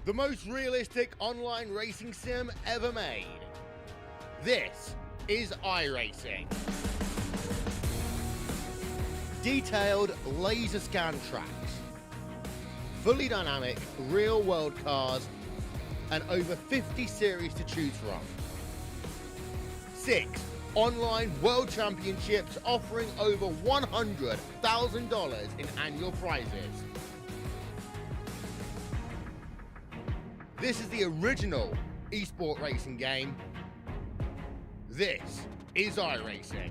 the most realistic online racing sim ever made. This is iRacing. Detailed laser scan tracks, fully dynamic real-world cars, and over 50 series to choose from. 6 online world championships offering over $100,000 in annual prizes. This is the original esport racing game. This is iRacing.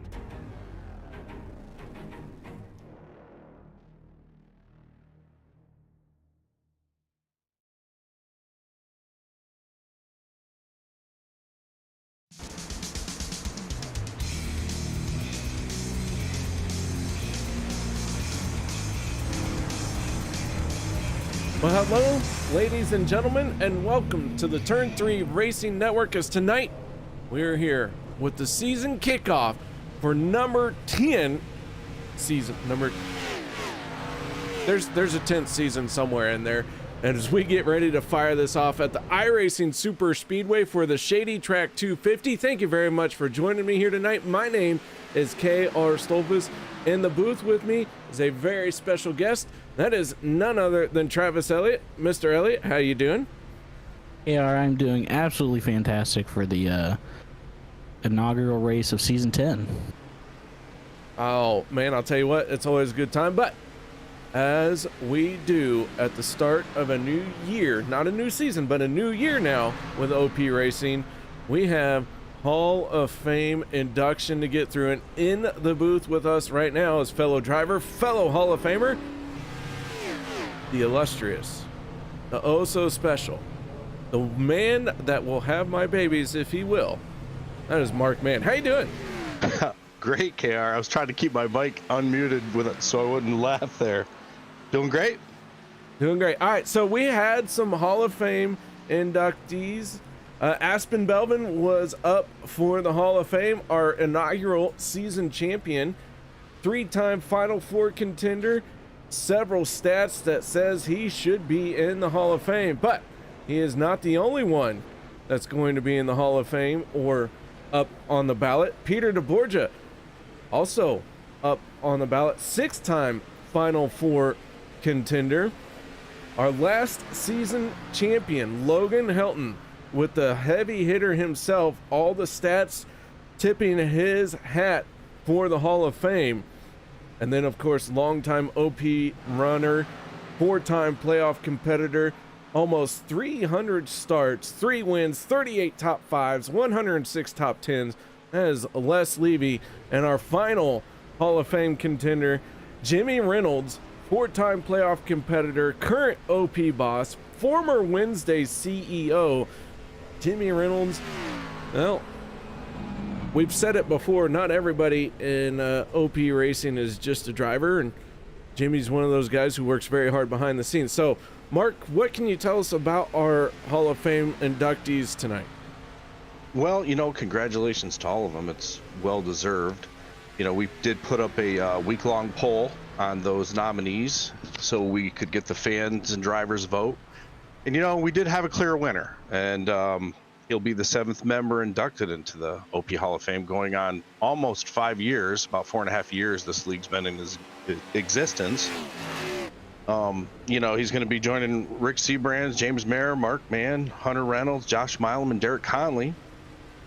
Well, hello, ladies and gentlemen, and welcome to the Turn 3 Racing Network, as tonight we're here with the season kickoff for number 10 season. There's a 10th season somewhere in there, and as we get ready to fire this off at the iRacing Superspeedway for the Shady Track 250, thank you very much for joining me here tonight. My name is KR Stolfus. In the booth with me is a very special guest. That is none other than Travis Elliot. Mr. Elliot, how you doing? KR, I'm doing absolutely fantastic for the inaugural race of season 10. Oh man, I'll tell you what, it's always a good time. But as we do at the start of a new year, not a new season, but a new year now with OP Racing, we have Hall of Fame induction to get through, and in the booth with us right now is fellow driver, fellow Hall of Famer, the illustrious, the oh so special, the man that will have my babies if he will. That is Mark Mann. How you doing? Great, KR. I was trying to keep my mic unmuted with it so I wouldn't laugh there. Doing great? Doing great. All right, so we had some Hall of Fame inductees. Aspen Belvin was up for the Hall of Fame, our inaugural season champion, 3-time Final Four contender, several stats that says he should be in the Hall of Fame, but he is not the only one that's going to be in the Hall of Fame or up on the ballot. Peter DeBorgia also up on the ballot, 6-time Final Four contender. Our last season champion, Logan Helton, with the heavy hitter himself, all the stats tipping his hat for the Hall of Fame. And then, of course, longtime OP runner, 4-time playoff competitor, almost 300 starts, 3 wins, 38 top 5s, 106 top 10s. That is Les Levy. And our final Hall of Fame contender, Jimmy Reynolds, 4-time playoff competitor, current OP boss, former Wednesday CEO. Jimmy Reynolds, well, we've said it before, not everybody in OP Racing is just a driver, and Jimmy's one of those guys who works very hard behind the scenes. So, Mark, what can you tell us about our Hall of Fame inductees tonight? Well, congratulations to all of them. It's well-deserved. We did put up a week-long poll on those nominees so we could get the fans and drivers vote. And, we did have a clear winner, and he'll be the 7th member inducted into the OP Hall of Fame, going on almost 5 years, about 4.5 years this league's been in his existence. He's going to be joining Rick Seabrands, James Mayer, Mark Mann, Hunter Reynolds, Josh Milam, and Derek Conley.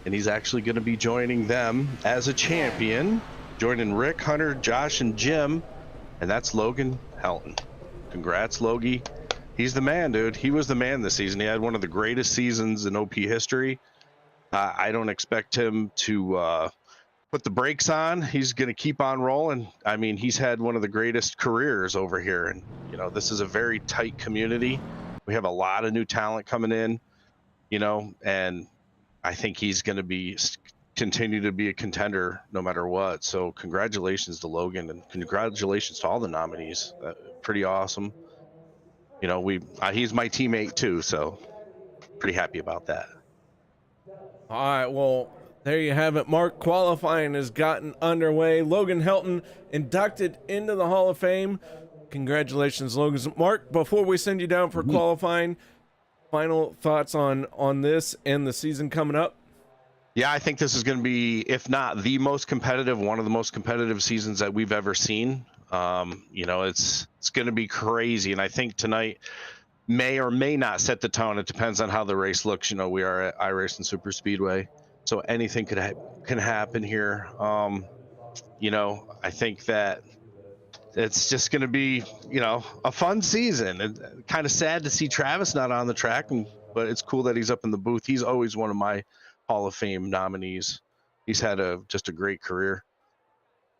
And he's actually going to be joining them as a champion, joining Rick, Hunter, Josh, and Jim, and that's Logan Helton. Congrats, Logie. He's the man, dude. He was the man this season. He had one of the greatest seasons in OP history. I don't expect him to put the brakes on. He's going to keep on rolling. I mean, he's had one of the greatest careers over here. And, this is a very tight community. We have a lot of new talent coming in, and I think he's going to continue to be a contender no matter what. So congratulations to Logan, and congratulations to all the nominees. Pretty awesome. He's my teammate too, so pretty happy about that. All right, well, there you have it, Mark. Qualifying has gotten underway. Logan Helton inducted into the Hall of Fame. Congratulations, Logan. Mark, before we send you down for qualifying, final thoughts on this and the season coming up? Yeah, I think this is going to be, if not the most competitive, one of the most competitive seasons that we've ever seen. You know, it's going to be crazy, and I think tonight may or may not set the tone. It depends on how the race looks. You know, we are at iRacing Superspeedway, so anything can happen here. You know, I think that it's just going to be, you know, a fun season. And kind of sad to see Travis not on the track, but it's cool that he's up in the booth. He's always one of my Hall of Fame nominees. He's had just a great career.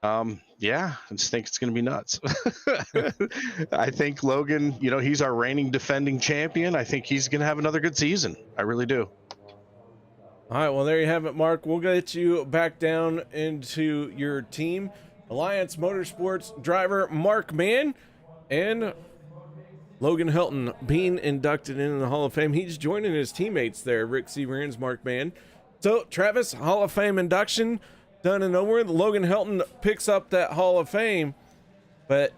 Yeah, I just think it's going to be nuts. I think Logan, you know, he's our reigning defending champion. I think he's going to have another good season. I really do. All right, well, there you have it, Mark. We'll get you back down into your team. Alliance Motorsports driver Mark Mann and Logan Helton being inducted into the Hall of Fame. He's joining his teammates there, Rick Seabrand's Mark Mann. So, Travis, Hall of Fame induction done and over. Logan Helton picks up that Hall of Fame, but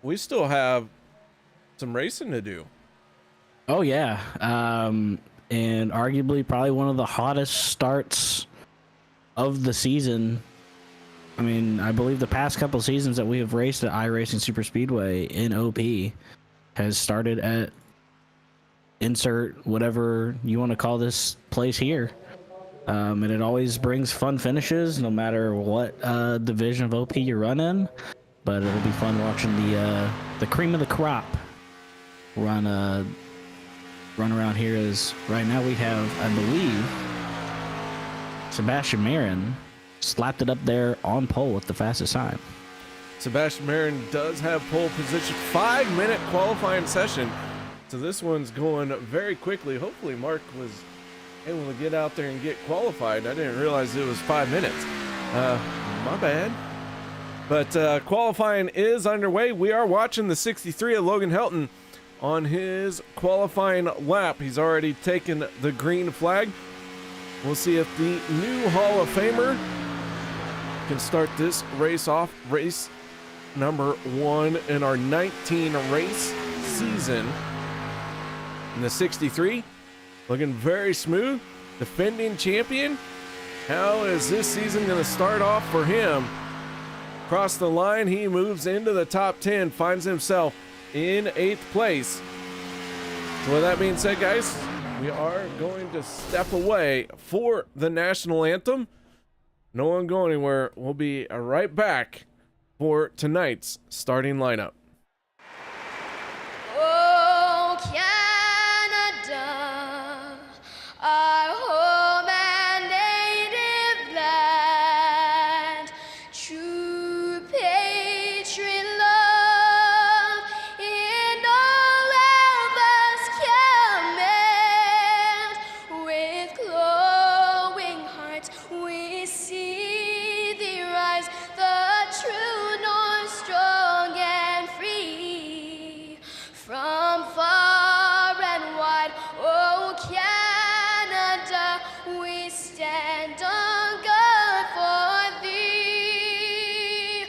we still have some racing to do. Oh, yeah. And arguably probably one of the hottest starts of the season. I mean, I believe the past couple seasons that we have raced at iRacing Superspeedway in OP has started at insert whatever you want to call this place here. And it always brings fun finishes no matter what division of OP you run in. But it'll be fun watching the cream of the crop run around here. As right now we have, I believe, Sebastian Marin slapped it up there on pole with the fastest time. Sebastian Marin does have pole position. 5-minute qualifying session. So this one's going very quickly. Hopefully Mark was able to get out there and get qualified. I didn't realize it was 5 minutes. My bad. But qualifying is underway. We are watching the 63 of Logan Helton on his qualifying lap. He's already taken the green flag. We'll see if the new Hall of Famer can start this race off. Race number 1 in our 19 race season. In the 63, looking very smooth. Defending champion. How is this season going to start off for him? Across the line, he moves into the top 10, finds himself in 8th place. So with that being said, guys, we are going to step away for the national anthem. No one go anywhere. We'll be right back for tonight's starting lineup. Oh, Canada, our home and native land, true patriot love in all of us command. With glowing hearts we see thee rise, the true north, strong and free. From far and wide, oh Canada, we stand on guard for thee.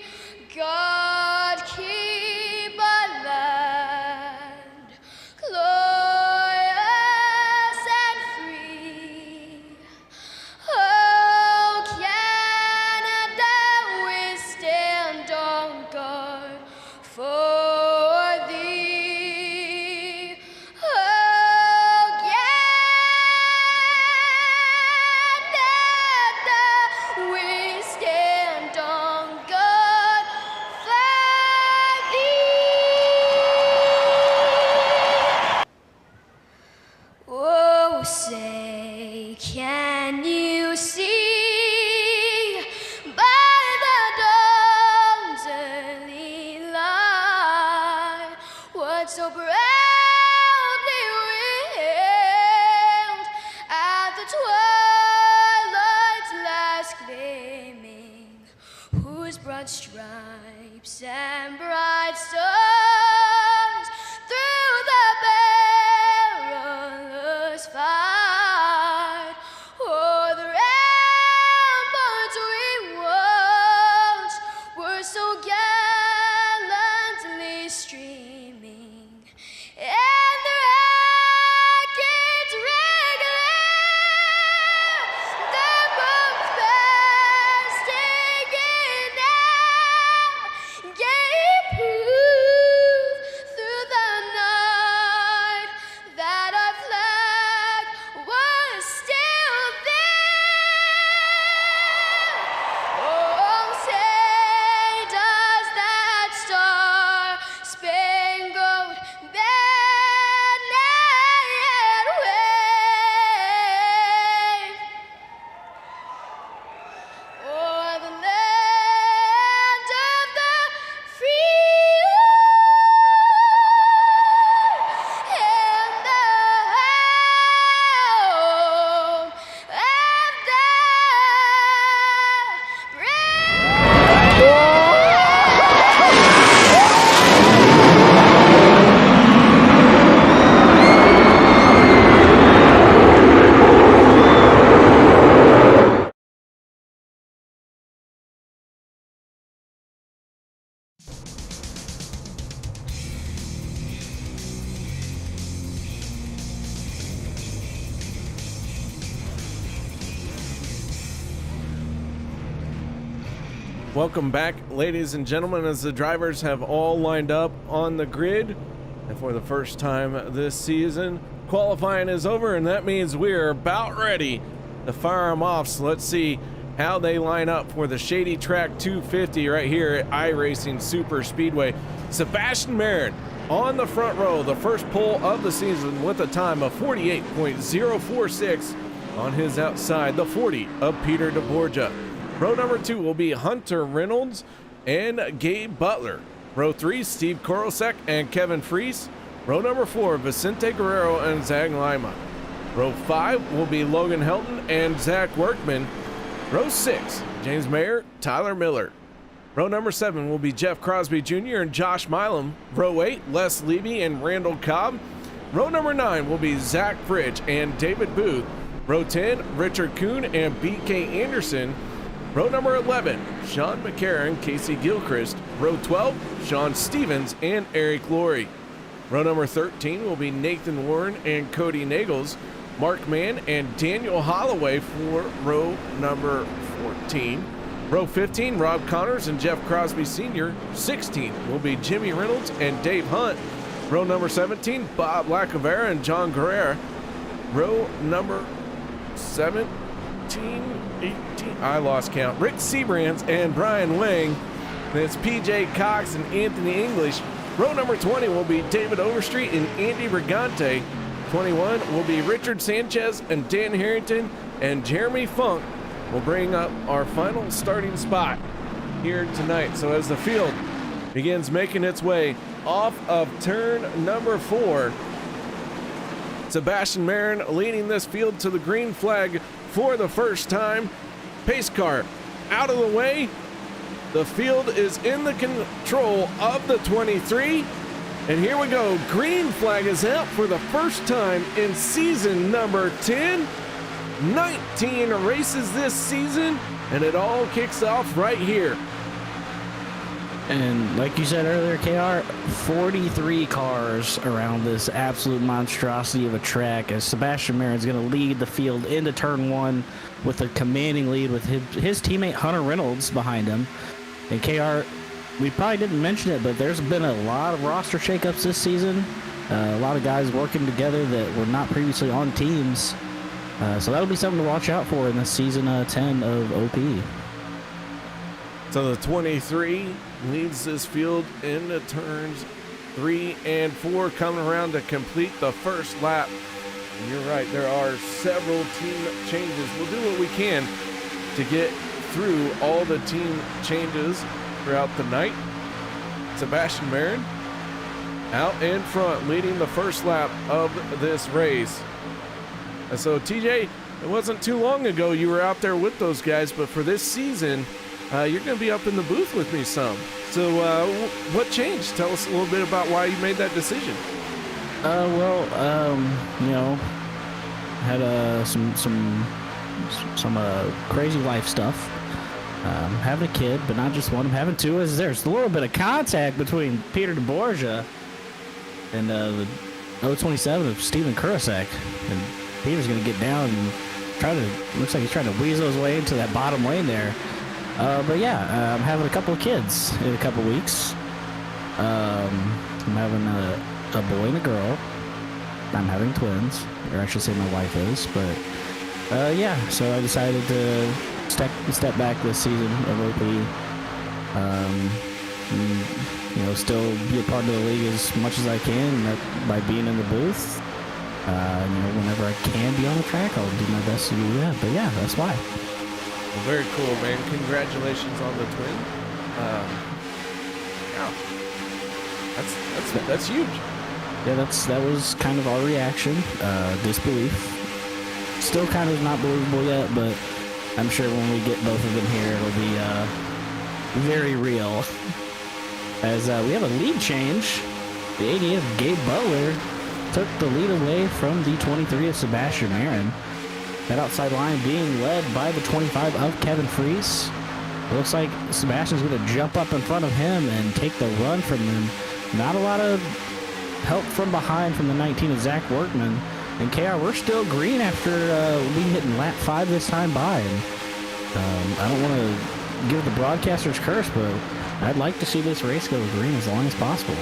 God keep our land glorious and free. Oh Canada, we stand on guard for thee. Oh Canada, we stand on guard for thee. Oh, say, can you see by the dawn's early light what so proudly we hailed at the twilight's last gleaming, whose broad stripes and bright stars through the perilous fight o'er the Welcome back, ladies and gentlemen, as the drivers have all lined up on the grid. And for the first time this season, qualifying is over, and that means we're about ready to fire them off. So let's see how they line up for the Shady Track 250 right here at iRacing Superspeedway. Sebastian Marin on the front row, the first pole of the season with a time of 48.046 on his outside, the 40 of Peter DeBorgia. Row number 2 will be Hunter Reynolds and Gabe Butler. Row 3, Steve Korosek and Kevin Freese. Row number 4, Vicente Guerrero and Zach Lima. Row 5 will be Logan Helton and Zach Workman. Row 6, James Mayer, Tyler Miller. Row number 7 will be Jeff Crosby Jr. and Josh Milam. Row 8, Les Levy and Randall Cobb. Row number 9 will be Zach Fridge and David Booth. Row 10, Richard Kuhn and BK Anderson. Row number 11, Sean McCarron, Casey Gilchrist. Row 12, Sean Stevens and Eric Laurie. Row number 13 will be Nathan Warren and Cody Nagels. Mark Mann and Daniel Holloway for row number 14. Row 15, Rob Connors and Jeff Crosby Sr. 16 will be Jimmy Reynolds and Dave Hunt. Row number 17, Bob Lacavera and John Guerrera. Row number 17, 18, I lost count. Rick Sebrands and Brian Wang. That's PJ Cox and Anthony English. Row number 20 will be David Overstreet and Andy Brigante. 21 will be Richard Sanchez and Dan Harrington, and Jeremy Funk will bring up our final starting spot here tonight. So as the field begins making its way off of turn number 4, Sebastian Marin leading this field to the green flag for the first time. Pace car out of the way. The field is in the control of the 23. And here we go. Green flag is out for the first time in season number 10. 19 races this season, and it all kicks off right here. And like you said earlier, KR, 43 cars around this absolute monstrosity of a track, as Sebastian Marin's going to lead the field into turn 1 with a commanding lead with his teammate Hunter Reynolds behind him. And KR, we probably didn't mention it, but there's been a lot of roster shakeups this season. A lot of guys working together that were not previously on teams. So that'll be something to watch out for in this season 10 of OP. So the 23 leads this field into turns 3 and 4, coming around to complete the first lap. And you're right, there are several team changes. We'll do what we can to get through all the team changes throughout the night. Sebastian Marin out in front, leading the first lap of this race. And so TJ, it wasn't too long ago you were out there with those guys, but for this season, you're going to be up in the booth with me some. So what changed? Tell us a little bit about why you made that decision. You know, had some crazy life stuff. Having a kid, but not just one. I'm having two. As there's a little bit of contact between Peter DeBorgia and the 027 of Steven Kurasek. And Peter's going to get down and looks like he's trying to weasel his way into that bottom lane there. But yeah, I'm having a couple of kids in a couple weeks. I'm having a boy and a girl. I'm having twins, or I should say my wife is. But yeah, so I decided to step back this season of OP. You know, still be a part of the league as much as I can by being in the booth. You know, whenever I can be on the track, I'll do my best to do that. But yeah, that's why. Well, very cool, man. Congratulations on the twin. Yeah, that's huge. Yeah, that was kind of our reaction. Disbelief. Still kind of not believable yet, but I'm sure when we get both of them here, it'll be very real. As we have a lead change, the 88 of Gabe Butler took the lead away from the 23 of Sebastian Marin. That outside line being led by the 25 of Kevin Freese. It looks like Sebastian's going to jump up in front of him and take the run from him. Not a lot of help from behind from the 19 of Zach Workman. And KR, we're still green after we hitting lap 5 this time by. And I don't want to give the broadcaster's curse, but I'd like to see this race go green as long as possible.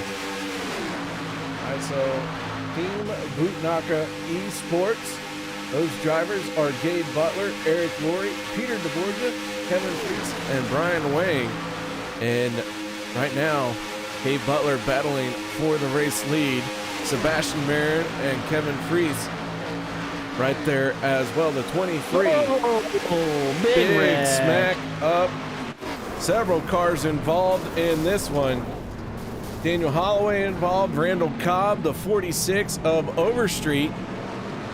All right, so Team Bootnaka Esports. Those drivers are Gabe Butler, Eric Laurie, Peter DeBorgia, Kevin Fries, and Brian Wang. And right now, Gabe Butler battling for the race lead. Sebastian Marin and Kevin Fries right there as well. The 23. Big Big smack up. Several cars involved in this one. Daniel Holloway involved, Randall Cobb, the 46 of Overstreet.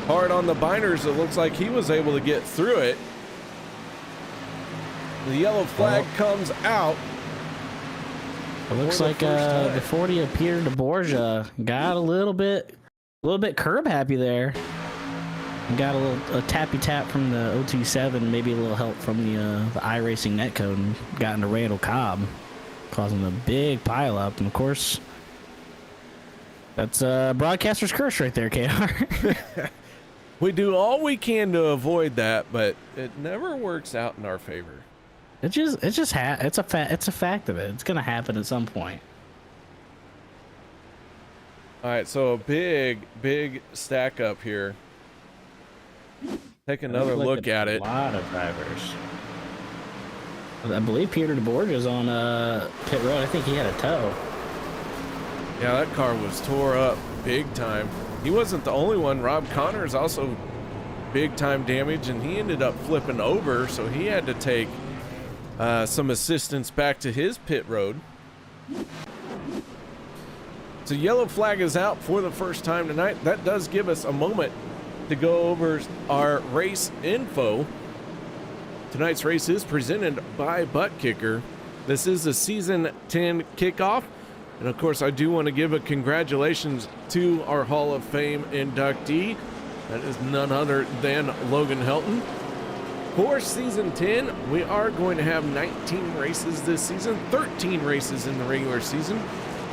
Hard on the binders, it looks like he was able to get through it. The yellow flag comes out. It looks like the 40 of Peter DeBorgia got a little bit curb happy there. Got a tappy tap from the 027, maybe a little help from the iRacing netcode, and got into Randall Cobb, causing a big pile up. And of course, that's broadcaster's curse right there, KR. We do all we can to avoid that, but it never works out in our favor. It's a fact of it. It's gonna happen at some point. All right, so a big stack up here. Take another look at it. A lot of drivers. I believe Peter DeBorgia is on pit road. I think he had a tow. Yeah, that car was tore up big time. He wasn't the only one. Rob Connors also big time damage, and he ended up flipping over, so he had to take some assistance back to his pit road. So yellow flag is out for the first time tonight. That does give us a moment to go over our race info. Tonight's race is presented by Butt Kicker. This is the season 10 kickoff. And of course, I do want to give a congratulations to our Hall of Fame inductee. That is none other than Logan Helton. For season 10, we are going to have 19 races this season, 13 races in the regular season,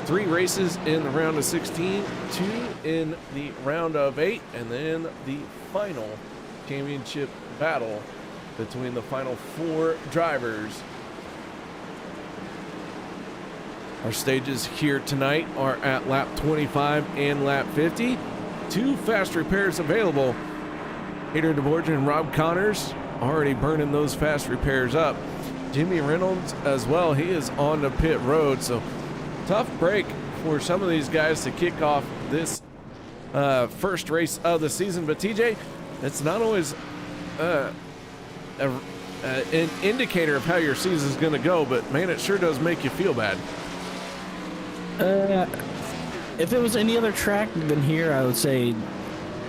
3 races in the round of 16, 2 in the round of 8, and then the final championship battle between the final 4 drivers. Our stages here tonight are at lap 25 and lap 50. 2 fast repairs available. Peter DeBorgia and Rob Connors already burning those fast repairs up. Jimmy Reynolds as well, he is on the pit road, so tough break for some of these guys to kick off this first race of the season. But TJ, it's not always an indicator of how your season is going to go, but man, it sure does make you feel bad. If it was any other track than here, I would say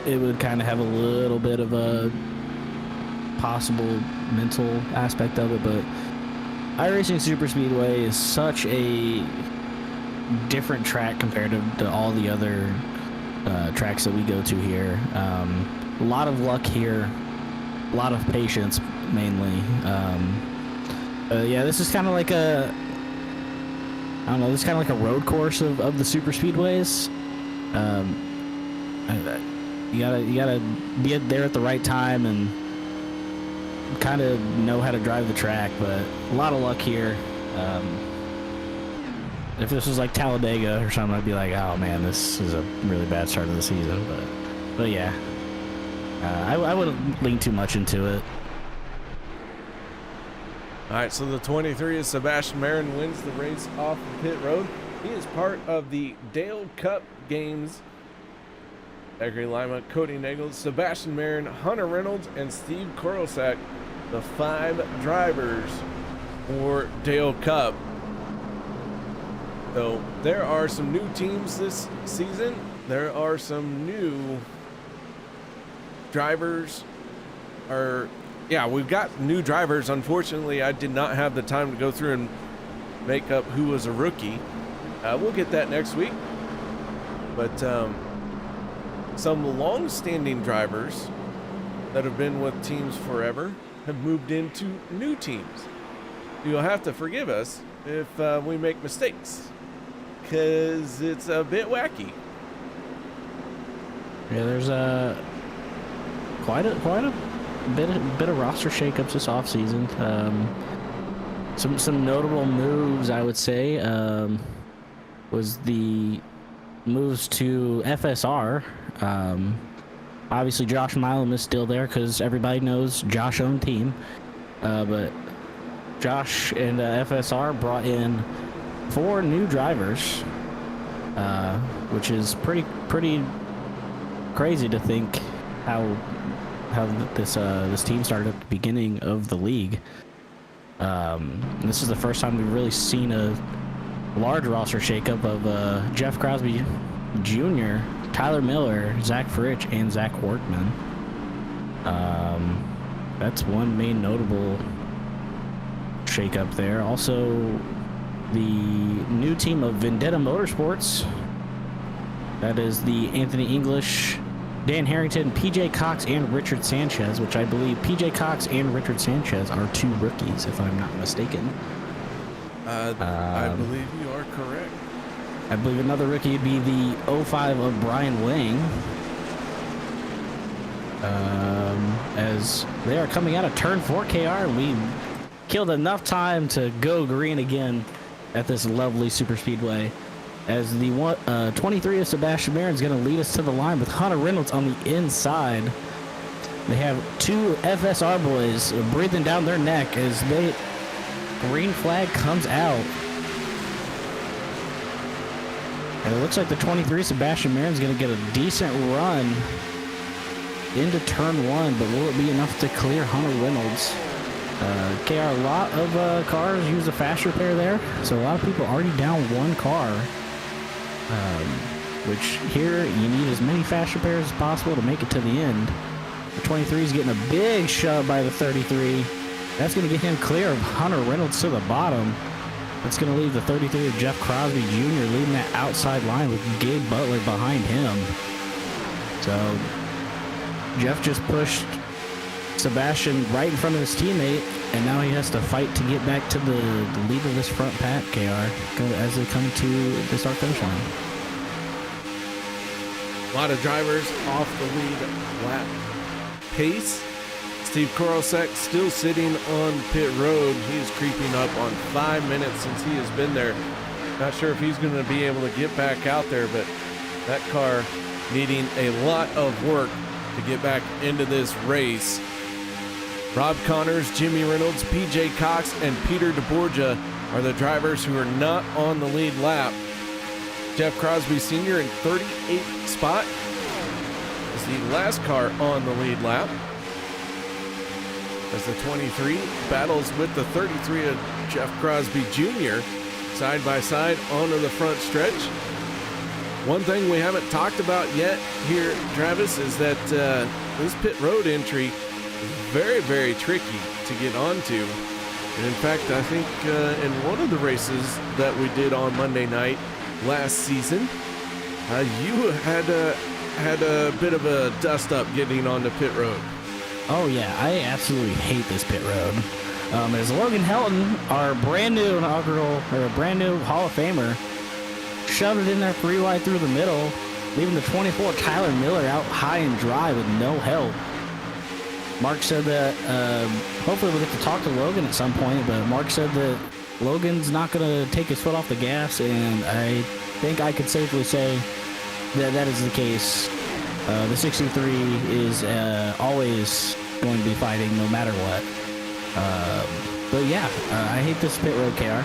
it would kind of have a little bit of a possible mental aspect of it, but iRacing Superspeedway is such a different track compared to all the other tracks that we go to here. A lot of luck here, a lot of patience mainly. Yeah, this is kind of like a, I don't know, this is kind of like a road course of the super speedways. You gotta be there at the right time and kind of know how to drive the track, but a lot of luck here. If this was like Talladega or something, I'd be like, oh man, this is a really bad start of the season. But yeah, I wouldn't lean too much into it. All right, so the 23 is Sebastian Marin, wins the race off the pit road. He is part of the Dale Cup Games. Zachary Lima, Cody Nagels, Sebastian Marin, Hunter Reynolds, and Steve Korosak, the 5 drivers for Dale Cup. So there are some new teams this season. There are some new drivers. Yeah, we've got new drivers. Unfortunately, I did not have the time to go through and make up who was a rookie. We'll get that next week. But some long-standing drivers that have been with teams forever have moved into new teams. You'll have to forgive us if we make mistakes, because it's a bit wacky. Yeah, there's quite a bit of roster shakeups this offseason. some notable moves, I would say, was the moves to FSR. Obviously, Josh Milam is still there because everybody knows Josh owned team. But Josh and FSR brought in 4 new drivers, which is pretty crazy to think how this team started at the beginning of the league. This is the first time we've really seen a large roster shakeup of Jeff Crosby Jr., Tyler Miller, Zach Fritsch, and Zach Workman. That's one main notable shakeup there. Also, the new team of Vendetta Motorsports. That is the Anthony English, Dan Harrington, PJ Cox, and Richard Sanchez, which I believe PJ Cox and Richard Sanchez are 2 rookies, if I'm not mistaken. I believe you are correct. I believe another rookie would be the 05 of Brian Wang. As they are coming out of turn 4 KR, and we killed enough time to go green again at this lovely Superspeedway. As the 23 of Sebastian Marin is going to lead us to the line with Hunter Reynolds on the inside. They have 2 FSR boys breathing down their neck as green flag comes out. And it looks like the 23 Sebastian Marin is going to get a decent run into turn 1, but will it be enough to clear Hunter Reynolds? KR, a lot of cars use a fast repair there, so a lot of people already down 1 car. Which here you need as many fast repairs as possible to make it to the end. The 23 is getting a big shove by the 33. That's going to get him clear of Hunter Reynolds to the bottom. That's going to leave the 33 of Jeff Crosby Jr. leading that outside line with Gabe Butler behind him. So Jeff just pushed Sebastian right in front of his teammate, and now he has to fight to get back to the lead of this front pack, KR, as they come to the start finish line. A lot of drivers off the lead lap pace. Steve Korosek still sitting on pit road. He's creeping up on 5 minutes since he has been there. Not sure if he's going to be able to get back out there, but that car needing a lot of work to get back into this race. Rob Connors, Jimmy Reynolds, PJ Cox, and Peter DeBorgia are the drivers who are not on the lead lap. Jeff Crosby Sr. in 38th spot is the last car on the lead lap, as the 23 battles with the 33 of Jeff Crosby Jr. side by side onto the front stretch. One thing we haven't talked about yet here, Travis, is that this pit road entry is very, very tricky to get onto. And in fact, I think in one of the races that we did on Monday night last season, you had a bit of a dust up getting onto pit road. Oh yeah, I absolutely hate this pit road. As Logan Helton, our brand new Hall of Famer, shoved it in there 3 wide through the middle, leaving the 24 Tyler Miller out high and dry with no help. Mark said that hopefully we'll get to talk to Logan at some point, but Mark said that Logan's not going to take his foot off the gas, and I think I could safely say that that is the case. The 63 is always going to be fighting no matter what. But yeah, I hate this pit road, KR.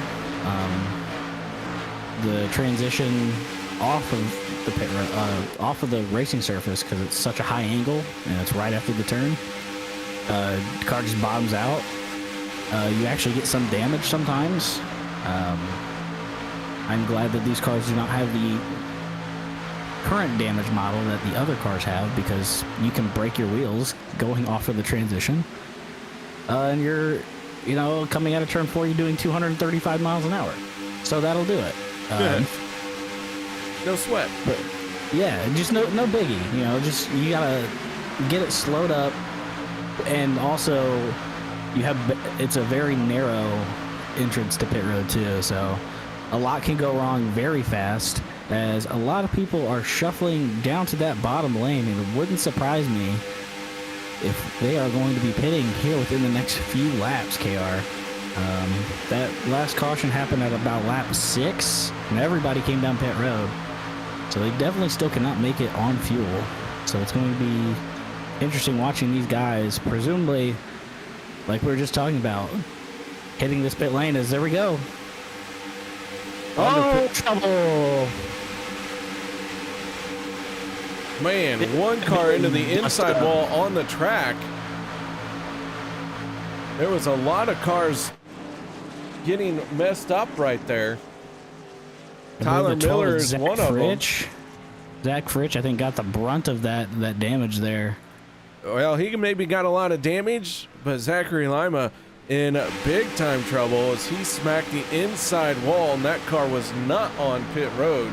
The transition off of the pit road, off of the racing surface, because it's such a high angle and it's right after the turn. The car just bottoms out. You actually get some damage sometimes. I'm glad that these cars do not have the current damage model that the other cars have, because you can break your wheels going off of the transition. And you're, coming out of turn 4, you're doing 235 miles an hour. So that'll do it. No sweat. But yeah, just no biggie. Just you gotta get it slowed up, and also it's a very narrow entrance to pit road too. So a lot can go wrong very fast, as a lot of people are shuffling down to that bottom lane, and it wouldn't surprise me if they are going to be pitting here within the next few laps, KR. That last caution happened at about lap 6, and everybody came down pit road. So they definitely still cannot make it on fuel. So it's going to be interesting watching these guys, presumably, like we were just talking about, hitting this pit lane as there we go. Oh, trouble! Man, one car into the inside wall on the track. There was a lot of cars getting messed up right there. Tyler Miller is one of them. Zach Fritsch, I think, got the brunt of that damage there. Well, he maybe got a lot of damage, but Zachary Lima in big time trouble as he smacked the inside wall, and that car was not on pit road.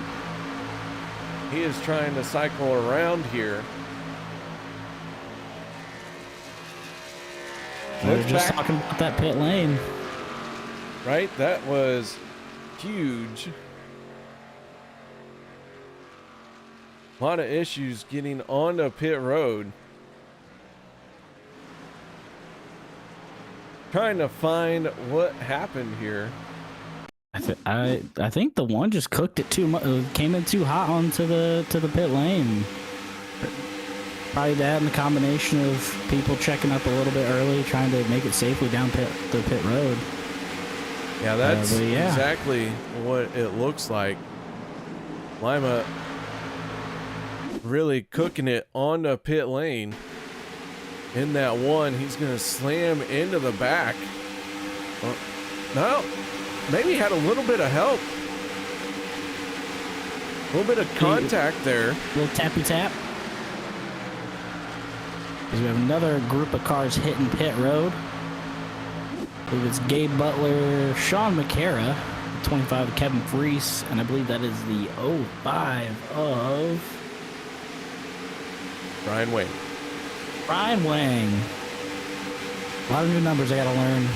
He is trying to cycle around here. We were just talking about that pit lane. Right? That was huge. A lot of issues getting onto pit road. Trying to find what happened here. I think the one just cooked it too much. Came in too hot onto the pit lane. Probably that and the combination of people checking up a little bit early, trying to make it safely down the pit road. Yeah, that's exactly what it looks like. Lima really cooking it on the pit lane. In that one, he's going to slam into the back. No, maybe had a little bit of help. A little bit of contact there. A little tappy tap. Because we have another group of cars hitting pit road. I believe it's Gabe Butler, Sean McCara, 25 to Kevin Freese, and I believe that is the 05 of Brian Wayne. Brian Wang. A lot of new numbers I gotta learn.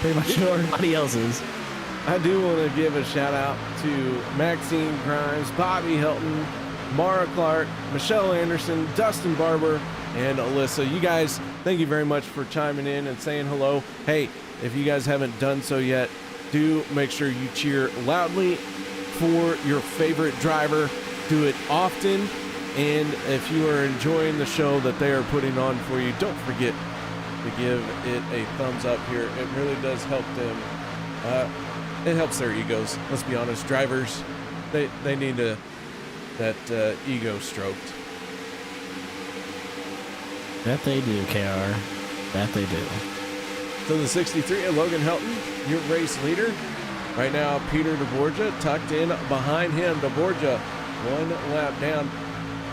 Pretty much know everybody else's. I do want to give a shout out to Maxine Grimes, Bobby Hilton, Mara Clark, Michelle Anderson, Dustin Barber, and Alyssa. You guys, thank you very much for chiming in and saying hello. Hey, if you guys haven't done so yet, do make sure you cheer loudly for your favorite driver. Do it often. And if you are enjoying the show that they are putting on for you, don't forget to give it a thumbs up here. It really does help them. It helps their egos. Let's be honest, drivers, they need that ego stroked. That they do, KR. That they do. So the 63 of Logan Helton, your race leader. Right now, Peter DeBorgia tucked in behind him. DeBorgia, one lap down.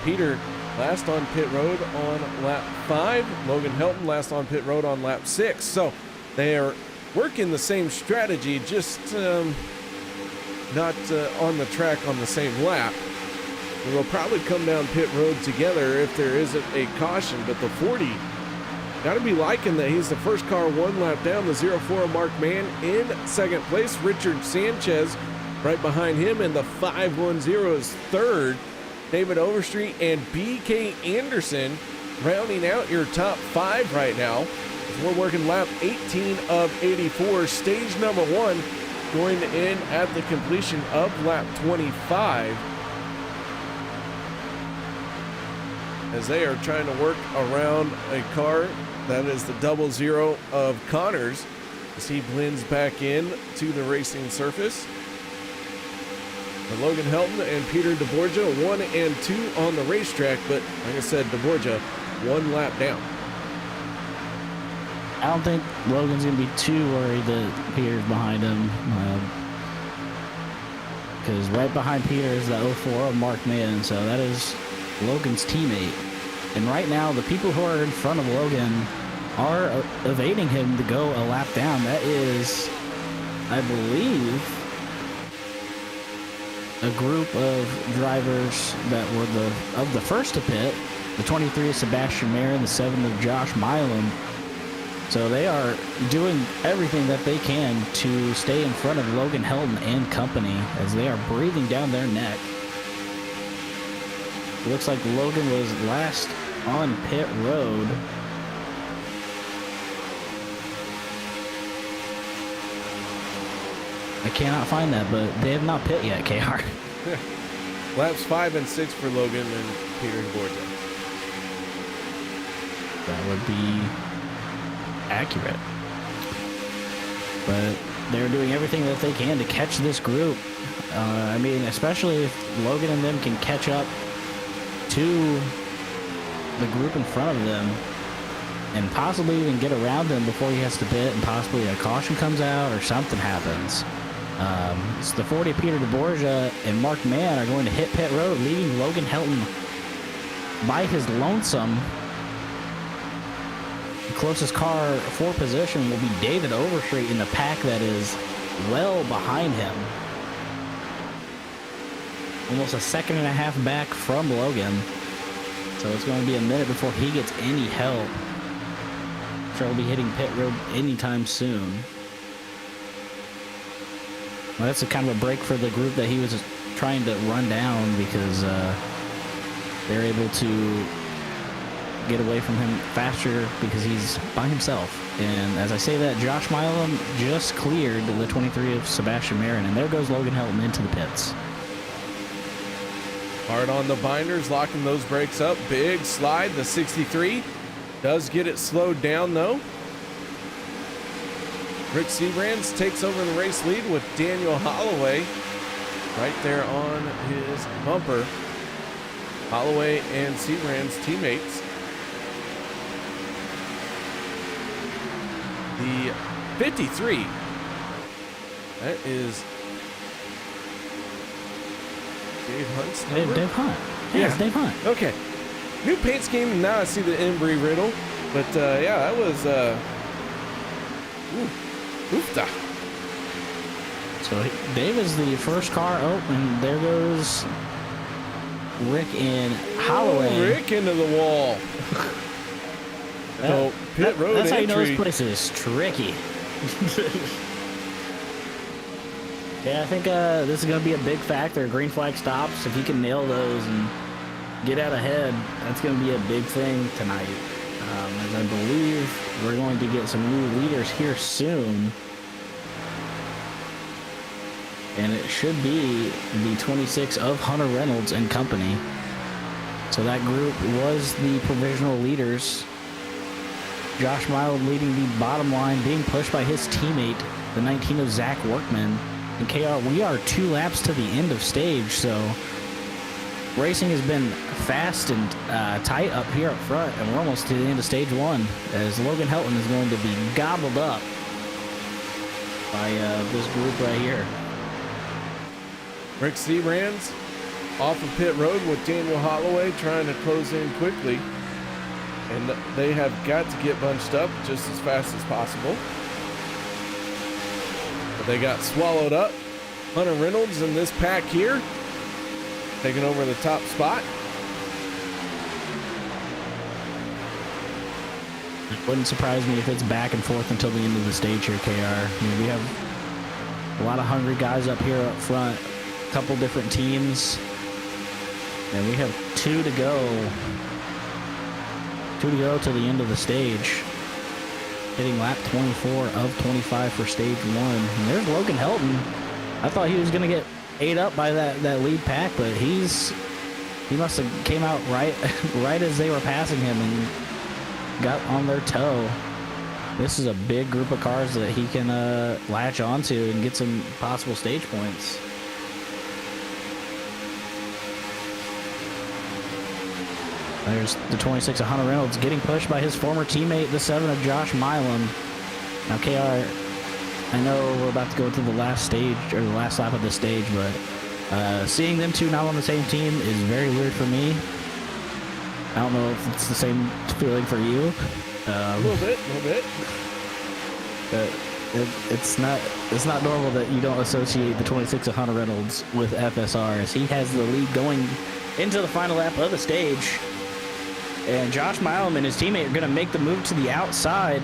Peter last on pit road on lap 5. Logan Helton last on pit road on lap 6. So they are working the same strategy, just not on the track on the same lap. They'll probably come down pit road together if there isn't a caution, but the 40, got to be liking that he's the first car one lap down. The 04 Mark Mann in second place. Richard Sanchez right behind him, and the 510 is third. David Overstreet and BK Anderson rounding out your top 5 right now. We're working lap 18 of 84, stage number 1, going to end at the completion of lap 25. As they are trying to work around a car that is the 00 of Connors as he blends back in to the racing surface. Logan Helton and Peter DeBorgia, 1 and 2 on the racetrack, but like I said, DeBorgia, 1 lap down. I don't think Logan's going to be too worried that Peter's behind him. Because right behind Peter is the 04 of Mark Mann, so that is Logan's teammate. And right now, the people who are in front of Logan are evading him to go a lap down. That is, I believe, a group of drivers that were of the first to pit. The 23 is Sebastian Marin, the 7 of Josh Milam. So they are doing everything that they can to stay in front of Logan Helton and company as they are breathing down their neck. It looks like Logan was last on pit road. I cannot find that, but they have not pit yet, KR. Laps 5 and 6 for Logan and Peter Borja. That would be accurate. But they're doing everything that they can to catch this group. I mean, especially if Logan and them can catch up to the group in front of them and possibly even get around them before he has to pit and possibly a caution comes out or something happens. It's the 40 Peter DeBorgia and Mark Mann are going to hit pit road, leaving Logan Helton by his lonesome. The closest car for position will be David Overstreet in the pack that is well behind him. Almost a second and a half back from Logan. So it's going to be a minute before he gets any help. I'm sure he'll be hitting pit road anytime soon. Well, that's a kind of a break for the group that he was trying to run down because they're able to get away from him faster because he's by himself. And as I say that, Josh Milam just cleared the 23 of Sebastian Marin, and there goes Logan Helton into the pits. Hard on the binders, locking those brakes up. Big slide. The 63 does get it slowed down, though. Rick Seabrands takes over the race lead with Daniel Holloway right there on his bumper. Holloway and Seabrands teammates. The 53. That is Dave Hunt's number? Dave Hunt. Yeah, it's Dave Hunt. Okay. New paint scheme, and now I see the Embry Riddle. But, yeah, that was, oofta. So Dave is the first car. Oh, and there goes Rick and Holloway. Oh, Rick into the wall. So, pit road that's entry. how you know this place is tricky. Yeah, I think this is going to be a big factor. Green flag stops. If he can nail those and get out ahead, that's going to be a big thing tonight. As I believe we're going to get some new leaders here soon. And it should be the 26 of Hunter Reynolds and company. So that group was the provisional leaders. Josh Milam leading the bottom line, being pushed by his teammate, the 19 of Zach Workman. And KR, we are 2 laps to the end of stage, so racing has been fast and tight up here up front, and we're almost to the end of stage 1, as Logan Helton is going to be gobbled up by this group right here. Rick Seabrands off of pit road with Daniel Holloway trying to close in quickly. And they have got to get bunched up just as fast as possible. But they got swallowed up. Hunter Reynolds in this pack here, taking over the top spot. It wouldn't surprise me if it's back and forth until the end of the stage here, KR. I mean, we have a lot of hungry guys up here up front, a couple different teams, and we have 2 to go. 2 to go to the end of the stage. Hitting lap 24 of 25 for stage 1. And there's Logan Helton. I thought he was going to get ate up by that lead pack, but he must have came out right as they were passing him and got on their toe. This is a big group of cars that he can latch onto and get some possible stage points. There's the 26 of Hunter Reynolds getting pushed by his former teammate, the 7 of Josh Milam. Now, KR, I know we're about to go to the last stage, or the last lap of this stage, but seeing them 2 not on the same team is very weird for me. I don't know if it's the same feeling for you. A little bit. But it's not normal that you don't associate the 26 of Hunter Reynolds with FSR, as he has the lead going into the final lap of the stage. And Josh Milam and his teammate are going to make the move to the outside.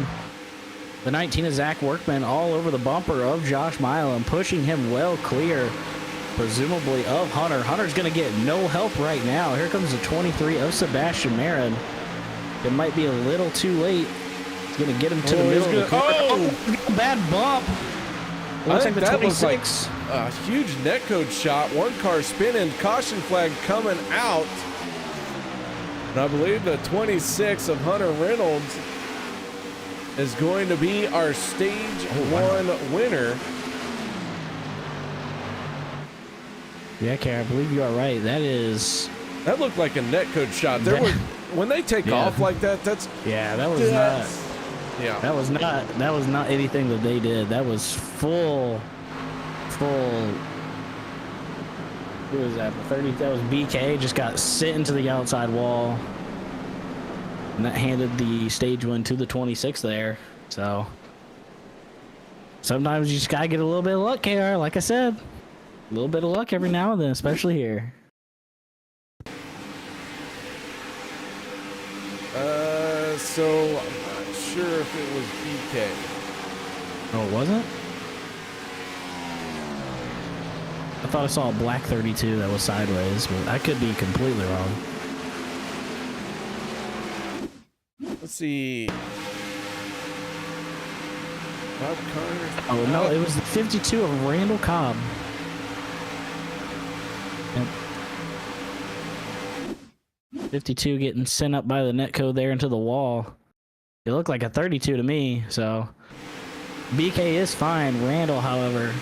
The 19 of Zach Workman all over the bumper of Josh Milam, pushing him well clear, presumably, of Hunter. Hunter's going to get no help right now. Here comes the 23 of Sebastian Marin. It might be a little too late. It's going to get him to the middle of the corner. Oh, bad bump. It looks like the that was like 26. a huge netcode shot. One car spinning, caution flag coming out. And I believe the 26 of Hunter Reynolds is going to be our stage one winner. Yeah, KR, I believe you are right. That looked like a netcode shot. When they take off like that, that was not anything that they did. That was full. Who was that? 30. That was BK. Just got sent into the outside wall, and that handed the stage win to the 26 there. So sometimes you just gotta get a little bit of luck, KR. Like I said, a little bit of luck every now and then, especially here. So I'm not sure if it was BK. Oh, it wasn't? I thought I saw a black 32 that was sideways, but I could be completely wrong. Let's see. Bob Connors. Oh, no, it was the 52 of Randall Cobb. Yep. 52 getting sent up by the netcode there into the wall. It looked like a 32 to me, so BK is fine. Randall, however,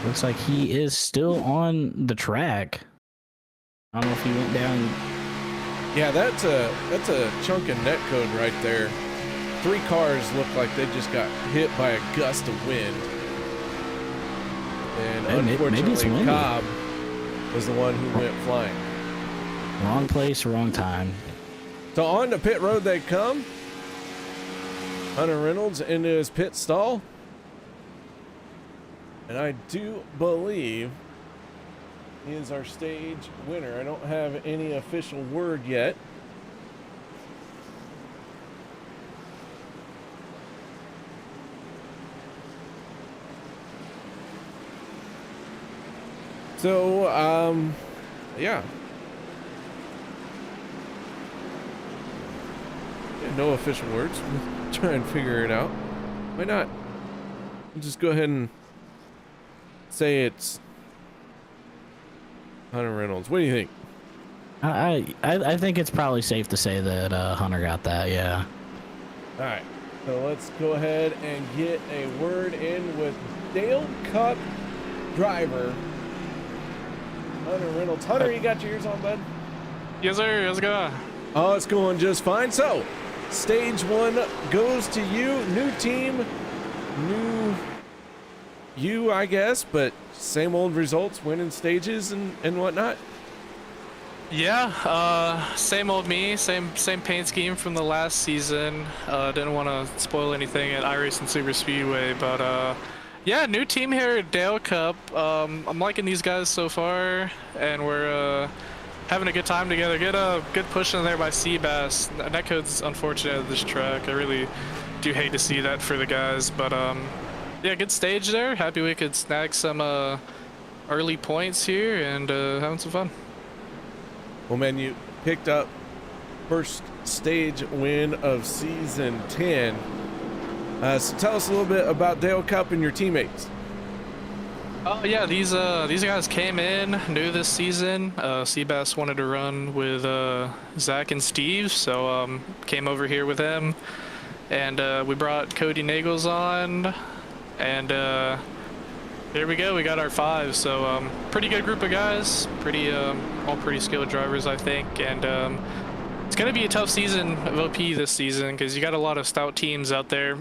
looks like he is still on the track. I don't know if he went down. Yeah, that's a chunk of netcode right there. 3 cars look like they just got hit by a gust of wind. And unfortunately, Cobb was the one who went flying. Wrong place, wrong time. So on the pit road they come. Hunter Reynolds into his pit stall. And I do believe he is our stage winner. I don't have any official word yet. So, yeah. No official words. We'll try and figure it out. Why not? We'll just go ahead and say it's Hunter Reynolds. What do you think? I think it's probably safe to say that Hunter got that, yeah. All right. So let's go ahead and get a word in with Dale Cup driver Hunter Reynolds. Hunter, you got your ears on, bud? Yes, sir. How's it going? Oh, it's going just fine. So, stage one goes to you. New team, new you, I guess, but same old results, winning stages and whatnot. Yeah, same old me, same paint scheme from the last season. Didn't want to spoil anything at iRacing Superspeedway, but yeah, new team here at Dale Cup. I'm liking these guys so far, and we're having a good time together. Get a good push in there by Seabass. Netcode's unfortunate at this track. I really do hate to see that for the guys, but yeah, good stage there. Happy we could snag some early points here and having some fun. Well, man, you picked up first stage win of season 10. So tell us a little bit about Dale Cup and your teammates. Oh yeah, these guys came in new this season. Seabass wanted to run with Zach and Steve, so came over here with them, and we brought Cody Nagels on, and here we go. We got our 5. So pretty good group of guys, all pretty skilled drivers, I think, and it's gonna be a tough season of OP this season because you got a lot of stout teams out there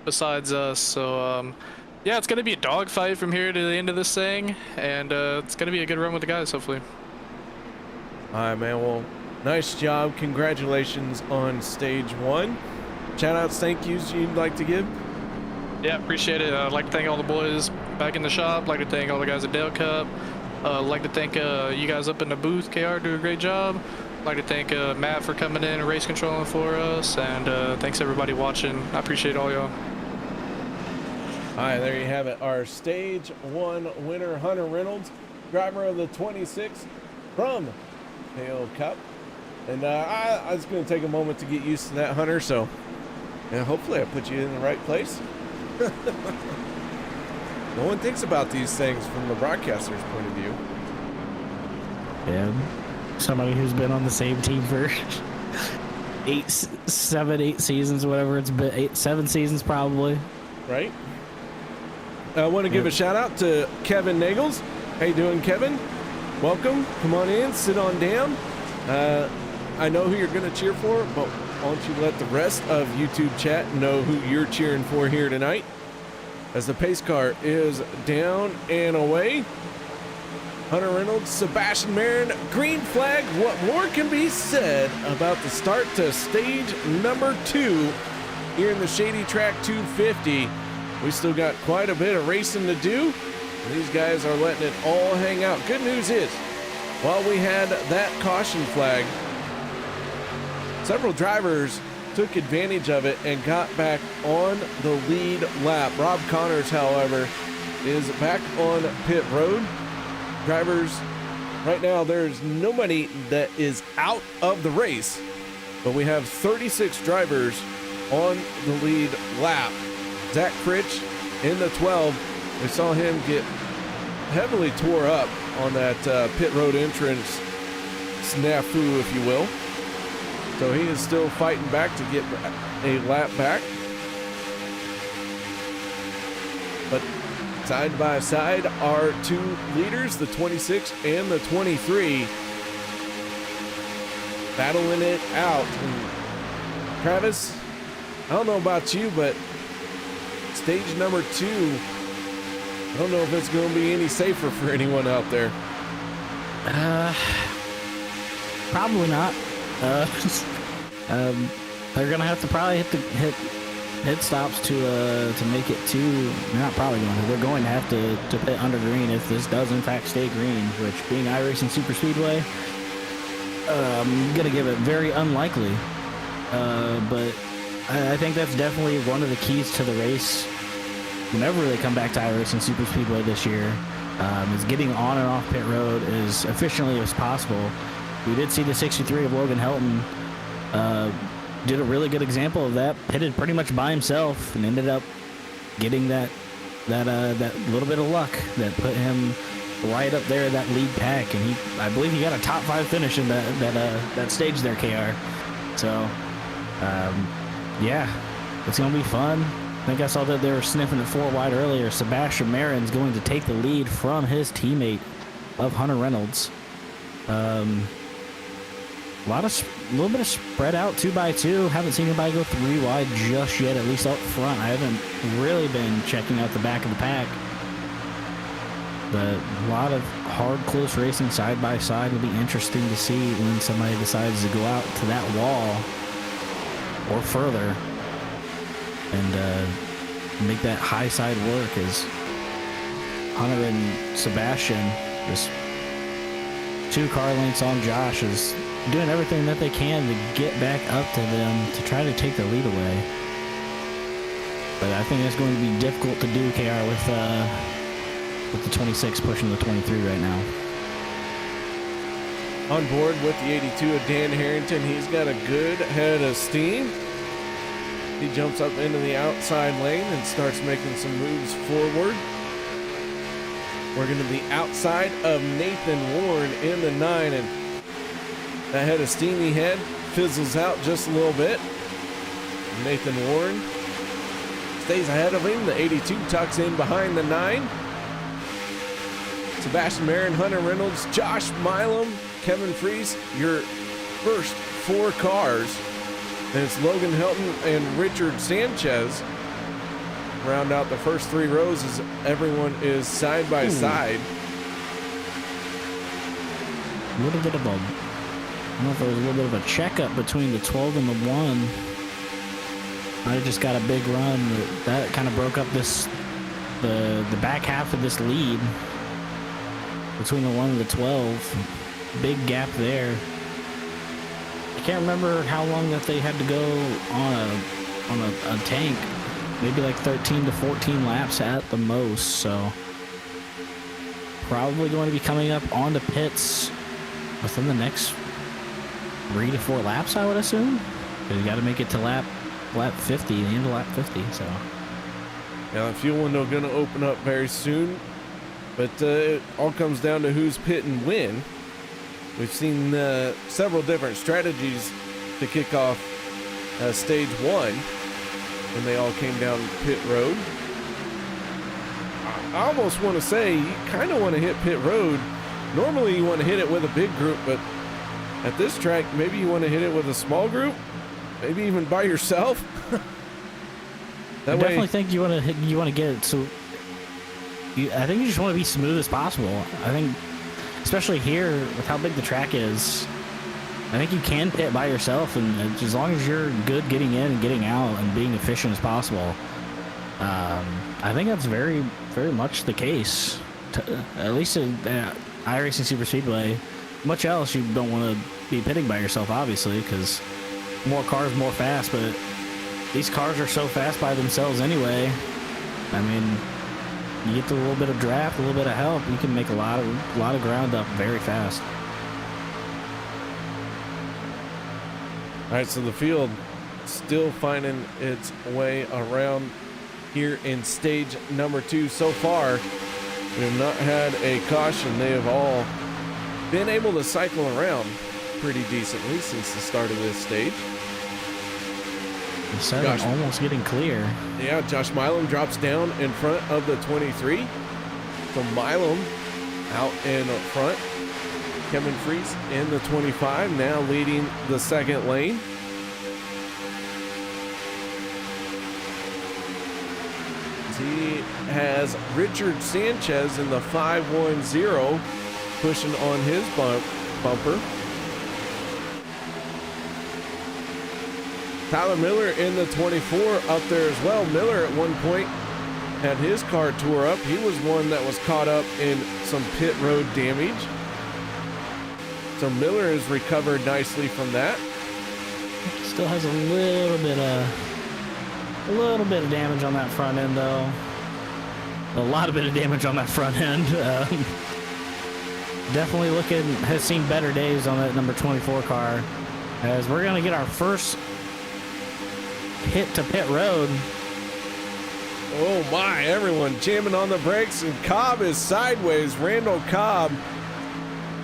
besides us. So yeah, it's gonna be a dogfight from here to the end of this thing, and it's gonna be a good run with the guys, hopefully. All right, man. Well, nice job. Congratulations on stage 1. Shout outs, thank yous you'd like to give? Yeah, appreciate it. I'd like to thank all the boys back in the shop. Like to thank all the guys at Dale Cup. Like to thank you guys up in the booth. KR do a great job. Like to thank Matt for coming in and race controlling for us, and thanks everybody watching. I appreciate all y'all. All right, there you have it. Our stage 1 winner, Hunter Reynolds, driver of the 26 from Dale Cup. And I was going to take a moment to get used to that, Hunter, so hopefully I put you in the right place. No one thinks about these things from the broadcaster's point of view. Yeah, somebody who's been on the same team for 8 seasons, whatever it's been, 7 seasons probably. Right? I want to give a shout out to Kevin Nagels. How you doing, Kevin? Welcome. Come on in, sit on down. I know who you're going to cheer for, but why don't you let the rest of YouTube chat know who you're cheering for here tonight? As the pace car is down and away. Hunter Reynolds, Sebastian Marin, green flag. What more can be said about the start to stage number 2 here in the Shady Track 250? We still got quite a bit of racing to do. These guys are letting it all hang out. Good news is, while we had that caution flag, several drivers took advantage of it and got back on the lead lap. Rob Connors, however, is back on pit road. Drivers, right now there's nobody that is out of the race, but we have 36 drivers on the lead lap. Zach Critch in the 12. We saw him get heavily tore up on that pit road entrance snafu, if you will. So he is still fighting back to get a lap back. But side by side are 2 leaders, the 26 and the 23, battling it out. And Travis, I don't know about you, but stage number 2, I don't know if it's going to be any safer for anyone out there. Probably not. They're gonna have to probably hit pit stops to make it to. They're not probably going to. They're going to have to pit under green if this does in fact stay green. Which, being iRacing Superspeedway, I'm gonna give it very unlikely. But I think that's definitely one of the keys to the race. Whenever they come back to iRacing Superspeedway this year, is getting on and off pit road as efficiently as possible. We did see the 63 of Logan Helton did a really good example of that. Pitted pretty much by himself and ended up getting that little bit of luck that put him right up there, that lead pack. And I believe he got a top 5 finish in that stage there, KR. So, yeah, it's gonna be fun. I think I saw that they were sniffing at 4 wide earlier. Sebastian Marin's going to take the lead from his teammate of Hunter Reynolds. A little bit of spread out 2x2. Haven't seen anybody go 3 wide just yet, at least up front. I haven't really been checking out the back of the pack. But a lot of hard, close racing side by side. Will be interesting to see when somebody decides to go out to that wall or further and make that high side work. As Hunter and Sebastian, just 2 car lengths on Josh, is doing everything that they can to get back up to them to try to take the lead away. But I think it's going to be difficult to do, KR, with the 26 pushing the 23 right now. On board with the 82 of Dan Harrington, he's got a good head of steam. He jumps up into the outside lane and starts making some moves forward. We're going to be outside of Nathan Warren in the 9, and that head of steam he had fizzles out just a little bit. Nathan Warren stays ahead of him. The 82 tucks in behind the 9. Sebastian Marin, Hunter Reynolds, Josh Milam, Kevin Fries, your first 4 cars. And it's Logan Helton and Richard Sanchez round out the first 3 rows as everyone is side by side. A little bit of I don't know if there was a little bit of a checkup between the 12 and the 1. Might have just got a big run. That kind of broke up the back half of this lead between the 1 and the 12. Big gap there. I can't remember how long that they had to go on a tank. Maybe like 13 to 14 laps at the most. So probably going to be coming up onto pits within the next 3 to 4 laps, I would assume. Because you got to make it to lap 50, the end of lap 50. So Yeah, the fuel window going to open up very soon, but it all comes down to who's pit and when. We've seen several different strategies to kick off stage 1, and they all came down pit road. I almost want to say you kind of want to hit pit road. Normally you want to hit it with a big group, but at this track, maybe you want to hit it with a small group, maybe even by yourself. I definitely think you want to get it so. I think you just want to be smooth as possible. I think, especially here with how big the track is, I think you can pit by yourself, and as long as you're good getting in and getting out and being efficient as possible, I think that's very, very much the case. At least at iRacing Superspeedway. Much else, you don't want to be pitting by yourself, obviously, because more cars, more fast. But these cars are so fast by themselves anyway. I mean, you get a little bit of draft, a little bit of help, you can make a lot of ground up very fast. All right, so the field still finding its way around here in stage number 2. So far, we have not had a caution. They have all been able to cycle around pretty decently since the start of this stage. The 7 almost getting clear. Yeah, Josh Milam drops down in front of the 23. So Milam out in front. Kevin Fries in the 25, now leading the second lane. He has Richard Sanchez in the 510 pushing on his bumper. Tyler Miller in the 24 up there as well. Miller at one point had his car tore up. He was one that was caught up in some pit road damage. So Miller has recovered nicely from that. Still has a little bit of damage on that front end, though. A lot of bit of damage on that front end. Definitely has seen better days on that number 24 car. As we're gonna get our first hit to pit road. Oh my! Everyone jamming on the brakes, and Cobb is sideways. Randall Cobb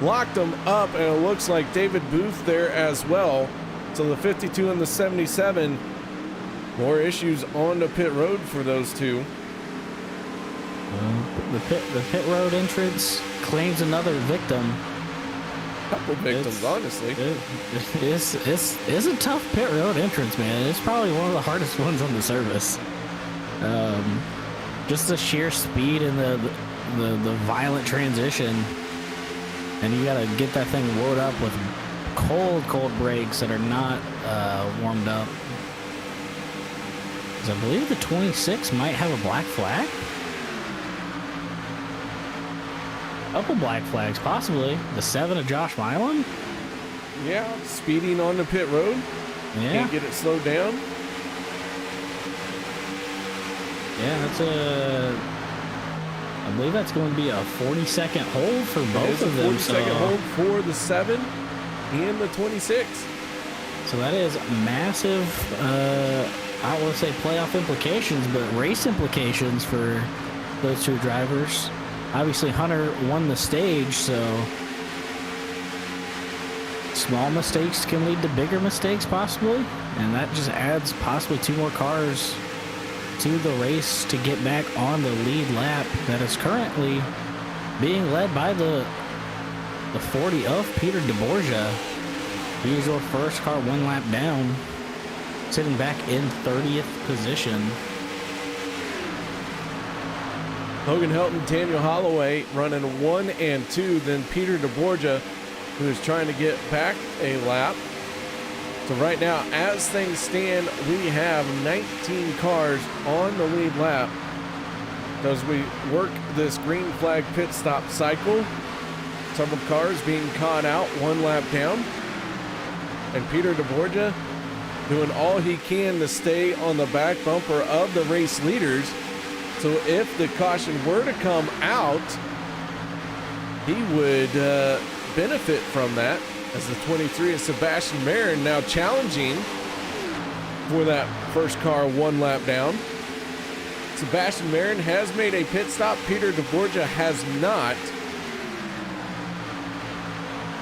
locked him up, and it looks like David Booth there as well. So the 52 and the 77, more issues on the pit road for those two. The pit road entrance claims another victim. Couple victims, honestly. It's a tough pit road entrance, man. It's probably one of the hardest ones on the service. Just the sheer speed and the violent transition. And you gotta get that thing loaded up with cold brakes that are not warmed up. 'Cause I believe the 26 might have a black flag. Couple black flags, possibly. The 7 of Josh Milam. Yeah, speeding on the pit road. Yeah. Can't get it slowed down. Yeah, I believe that's going to be a 40-second hold for both of them. 40-second hold for the 7 and the 26. So that is massive, I don't want to say playoff implications, but race implications for those two drivers. Obviously, Hunter won the stage, so small mistakes can lead to bigger mistakes, possibly. And that just adds possibly 2 more cars to the race to get back on the lead lap that is currently being led by the 40 of Peter DeBorgia. He is your first car 1 lap down, sitting back in 30th position. Logan Helton, Daniel Holloway running 1 and 2. Then Peter DeBorgia, who is trying to get back a lap. So right now, as things stand, we have 19 cars on the lead lap. As we work this green flag pit stop cycle, several cars being caught out 1 lap down. And Peter DeBorgia doing all he can to stay on the back bumper of the race leaders. So if the caution were to come out, he would benefit from that. as the 23 is Sebastian Marin now challenging for that first car 1 lap down. Sebastian Marin has made a pit stop. Peter DeBorgia has not.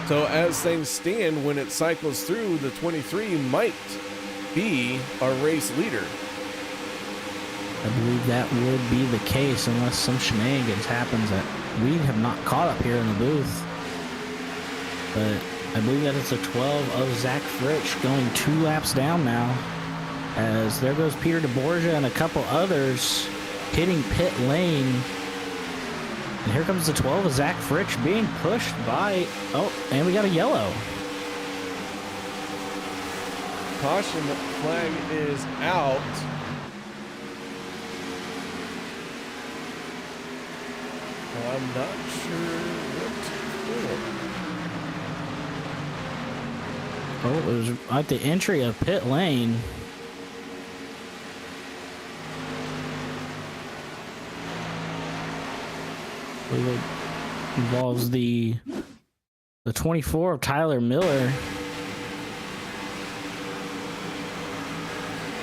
So as things stand, when it cycles through, the 23 might be our race leader. I believe that would be the case unless some shenanigans happens that we have not caught up here in the booth. But I believe that it's a 12 of Zach Fritsch going 2 laps down now. As there goes Peter DeBorgia and a couple others hitting pit lane. And here comes the 12 of Zach Fritsch being pushed by... Oh, and we got a yellow. Caution flag is out. I'm not sure what for. Oh, it was at the entry of pit lane. It involves the 24 of Tyler Miller.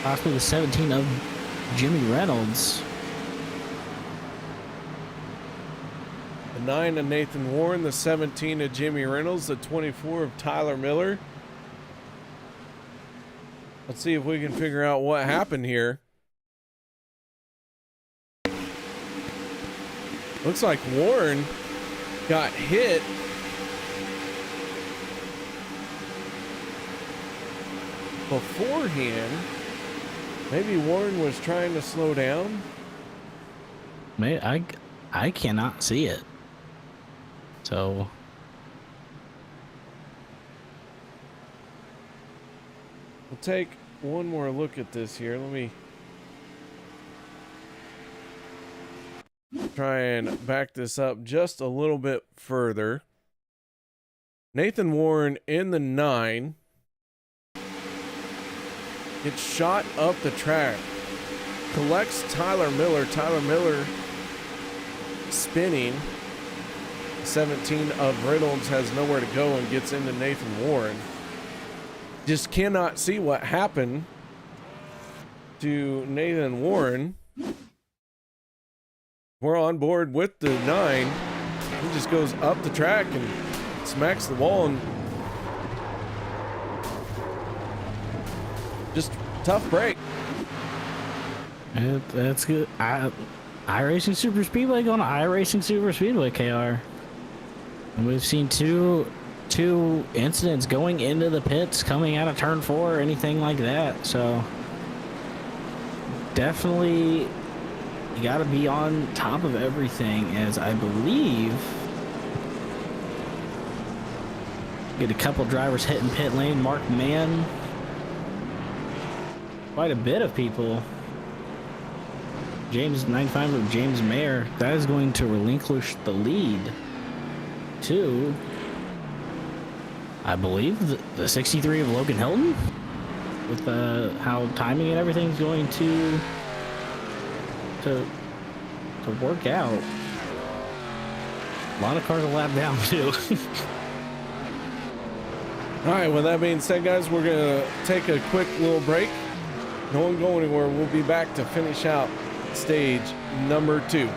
Possibly the 17 of Jimmy Reynolds. The 9 of Nathan Warren, the 17 of Jimmy Reynolds, the 24 of Tyler Miller. Let's see if we can figure out what happened here. Looks like Warren got hit. Beforehand. Maybe Warren was trying to slow down. I cannot see it. So we'll take one more look at this here. Let me try and back this up just a little bit further. Nathan Warren in the 9 gets shot up the track, collects Tyler Miller. Tyler Miller spinning. 17 of Reynolds has nowhere to go and gets into Nathan Warren. Just cannot see what happened to Nathan Warren. We're on board with the 9. He just goes up the track and smacks the wall, and just tough break. That's good. iRacing Superspeedway going to iRacing Superspeedway, KR. And we've seen two incidents going into the pits, coming out of turn 4 or anything like that. So definitely you got to be on top of everything, as I believe get a couple drivers hitting pit lane. Mark Mann, quite a bit of people. James 95 of James Mayer, that is going to relinquish the lead to, I believe, the 63 of Logan Hilton, with how timing and everything is going to work out. A lot of cars a lap down too. All right, with that being said, guys, we're gonna take a quick little break. No one go anywhere. We'll be back to finish out stage number 2.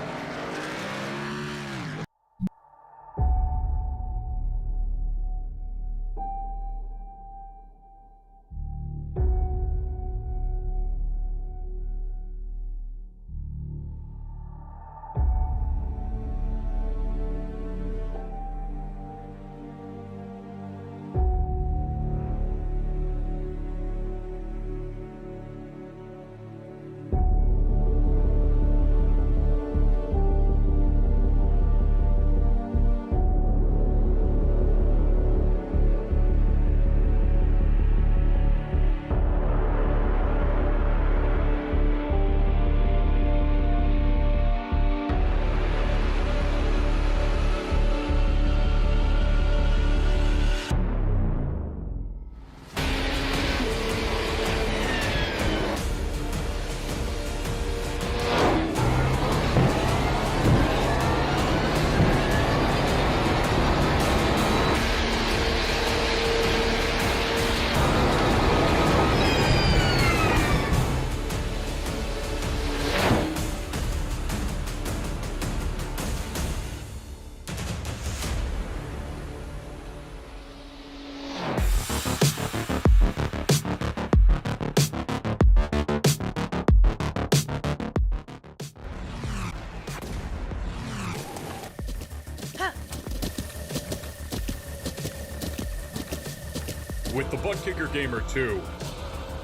With the Butt Kicker Gamer 2,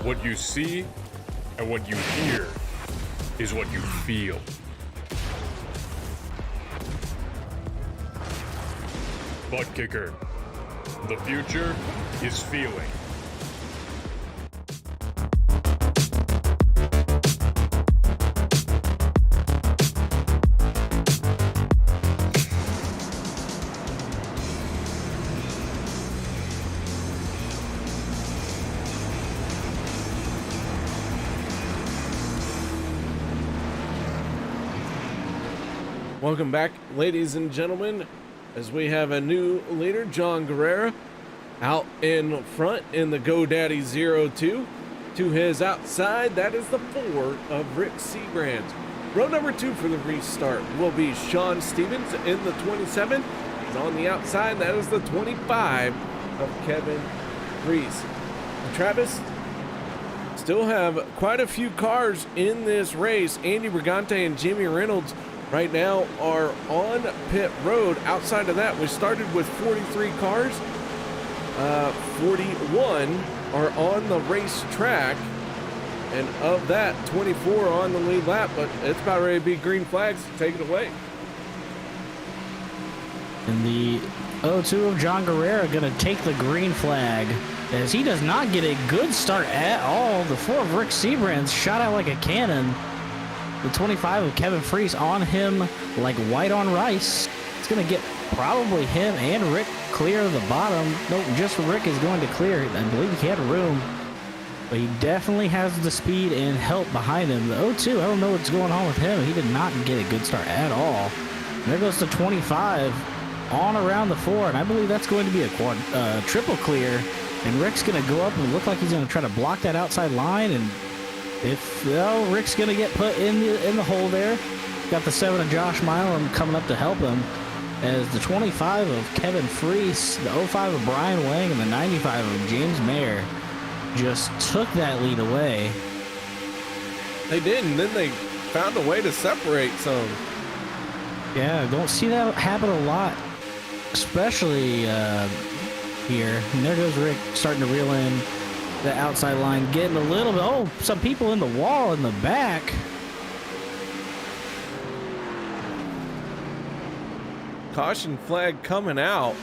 what you see and what you hear is what you feel. Butt Kicker. The future is feeling. Welcome back, ladies and gentlemen, as we have a new leader, John Guerrera, out in front in the GoDaddy 02. To his outside, that is the 4 of Rick Seabrands. Row number 2 for the restart will be Sean Stevens in the 27. He's on the outside, that is the 25 of Kevin Reese. And Travis, still have quite a few cars in this race. Andy Brigante and Jimmy Reynolds right now are on pit road. Outside of that, we started with 43 cars. 41 are on the racetrack, and of that, 24 are on the lead lap, but it's about ready to be green flags. Take it away. And the 02 of John Guerrera going to take the green flag, as he does not get a good start at all. The 4 of Rick Seabrands shot out like a cannon. The 25 of Kevin Freese on him like white on rice. It's going to get probably him and Rick clear of the bottom. Nope, just Rick is going to clear. I believe he had room, but he definitely has the speed and help behind him. The 02, I don't know what's going on with him. He did not get a good start at all. And there goes the 25 on around the 4, and I believe that's going to be a triple clear. And Rick's going to go up and look like he's going to try to block that outside line, and Rick's going to get put in the hole there. Got the 7 of Josh Milam coming up to help him, as the 25 of Kevin Freese, the 05 of Brian Wang, and the 95 of James Mayer just took that lead away. They did, and then they found a way to separate some. Yeah, don't see that happen a lot, especially here. And there goes Rick starting to reel in the outside line, getting a little bit, some people in the wall in the back. Caution flag coming out.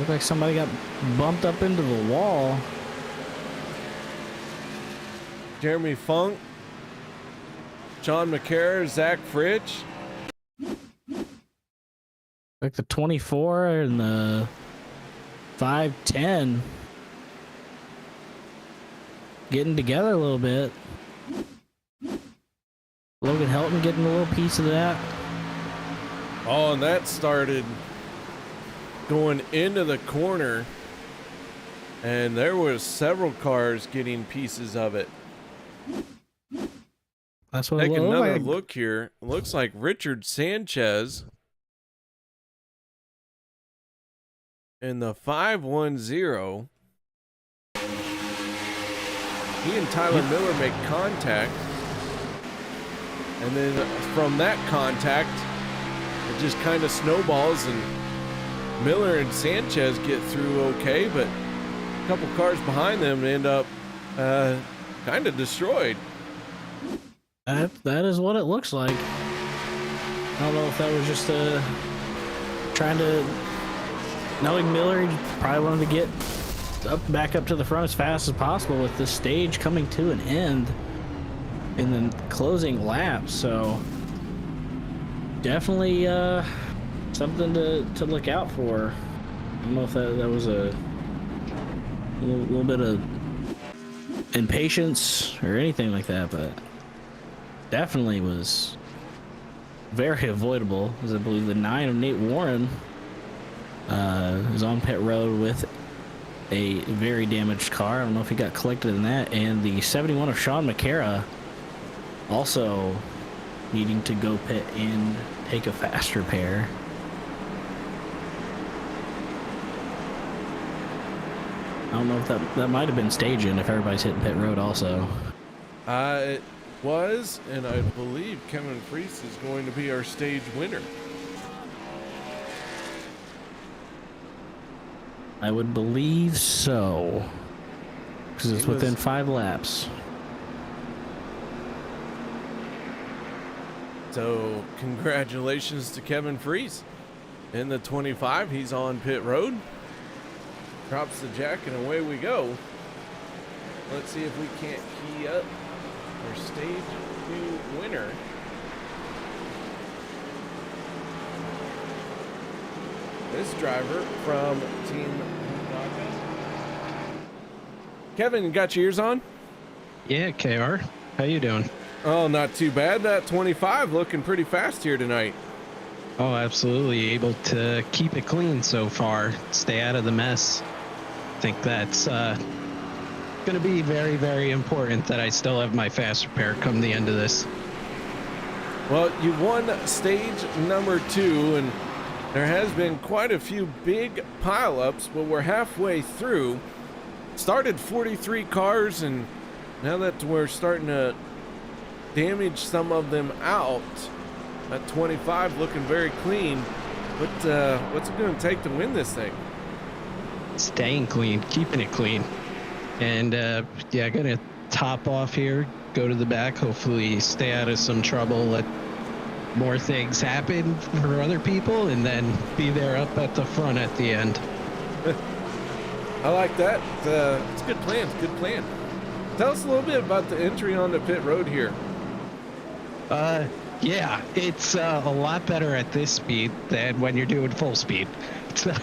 Looked like somebody got bumped up into the wall. Jeremy Funk, John McCarr, Zach Fritsch. Like the 24 and the 510 getting together a little bit. Logan Helton getting a little piece of that. Oh, and that started going into the corner, and there was several cars getting pieces of it. That's what Take it another like. look here. It looks like Richard Sanchez in the 510. He and Tyler Miller make contact, and then from that contact, it just kind of snowballs, and Miller and Sanchez get through okay, but a couple cars behind them end up kind of destroyed. That is what it looks like. I don't know if that was just trying to, knowing Miller, he probably wanted to get back up to the front as fast as possible with this stage coming to an end in the closing lap. So definitely something to look out for. I don't know if that was a little bit of impatience or anything like that, but definitely was very avoidable, as I believe the 9 of Nate Warren is on pit road with a very damaged car. I don't know if he got collected in that. And the 71 of Sean McCara also needing to go pit and take a fast repair. I don't know if that might have been staging if everybody's hitting pit road also. It was, and I believe Kevin Freese is going to be our stage winner. I would believe so. Because it's He was- within 5 laps. So congratulations to Kevin Freeze. In the 25, he's on pit road. Drops the jack and away we go. Let's see if we can't key up our stage 2 winner. This driver from Team Naka. Kevin, you got your ears on? Yeah, KR. How you doing? Oh, not too bad. That 25 looking pretty fast here tonight. Oh, absolutely. Able to keep it clean so far. Stay out of the mess. I think that's going to be very, very important that I still have my fast repair come the end of this. Well, you won stage number 2, and there has been quite a few big pileups, but we're halfway through. Started 43 cars, and now that we're starting to damage some of them out, at 25 looking very clean. What's it going to take to win this thing? Staying clean, keeping it clean. And yeah, going to top off here, go to the back, hopefully stay out of some trouble, let more things happen for other people, and then be there up at the front at the end. I like that. It's a good plan. Good plan. Tell us a little bit about the entry on the pit road here. Yeah, it's a lot better at this speed than when you're doing full speed. So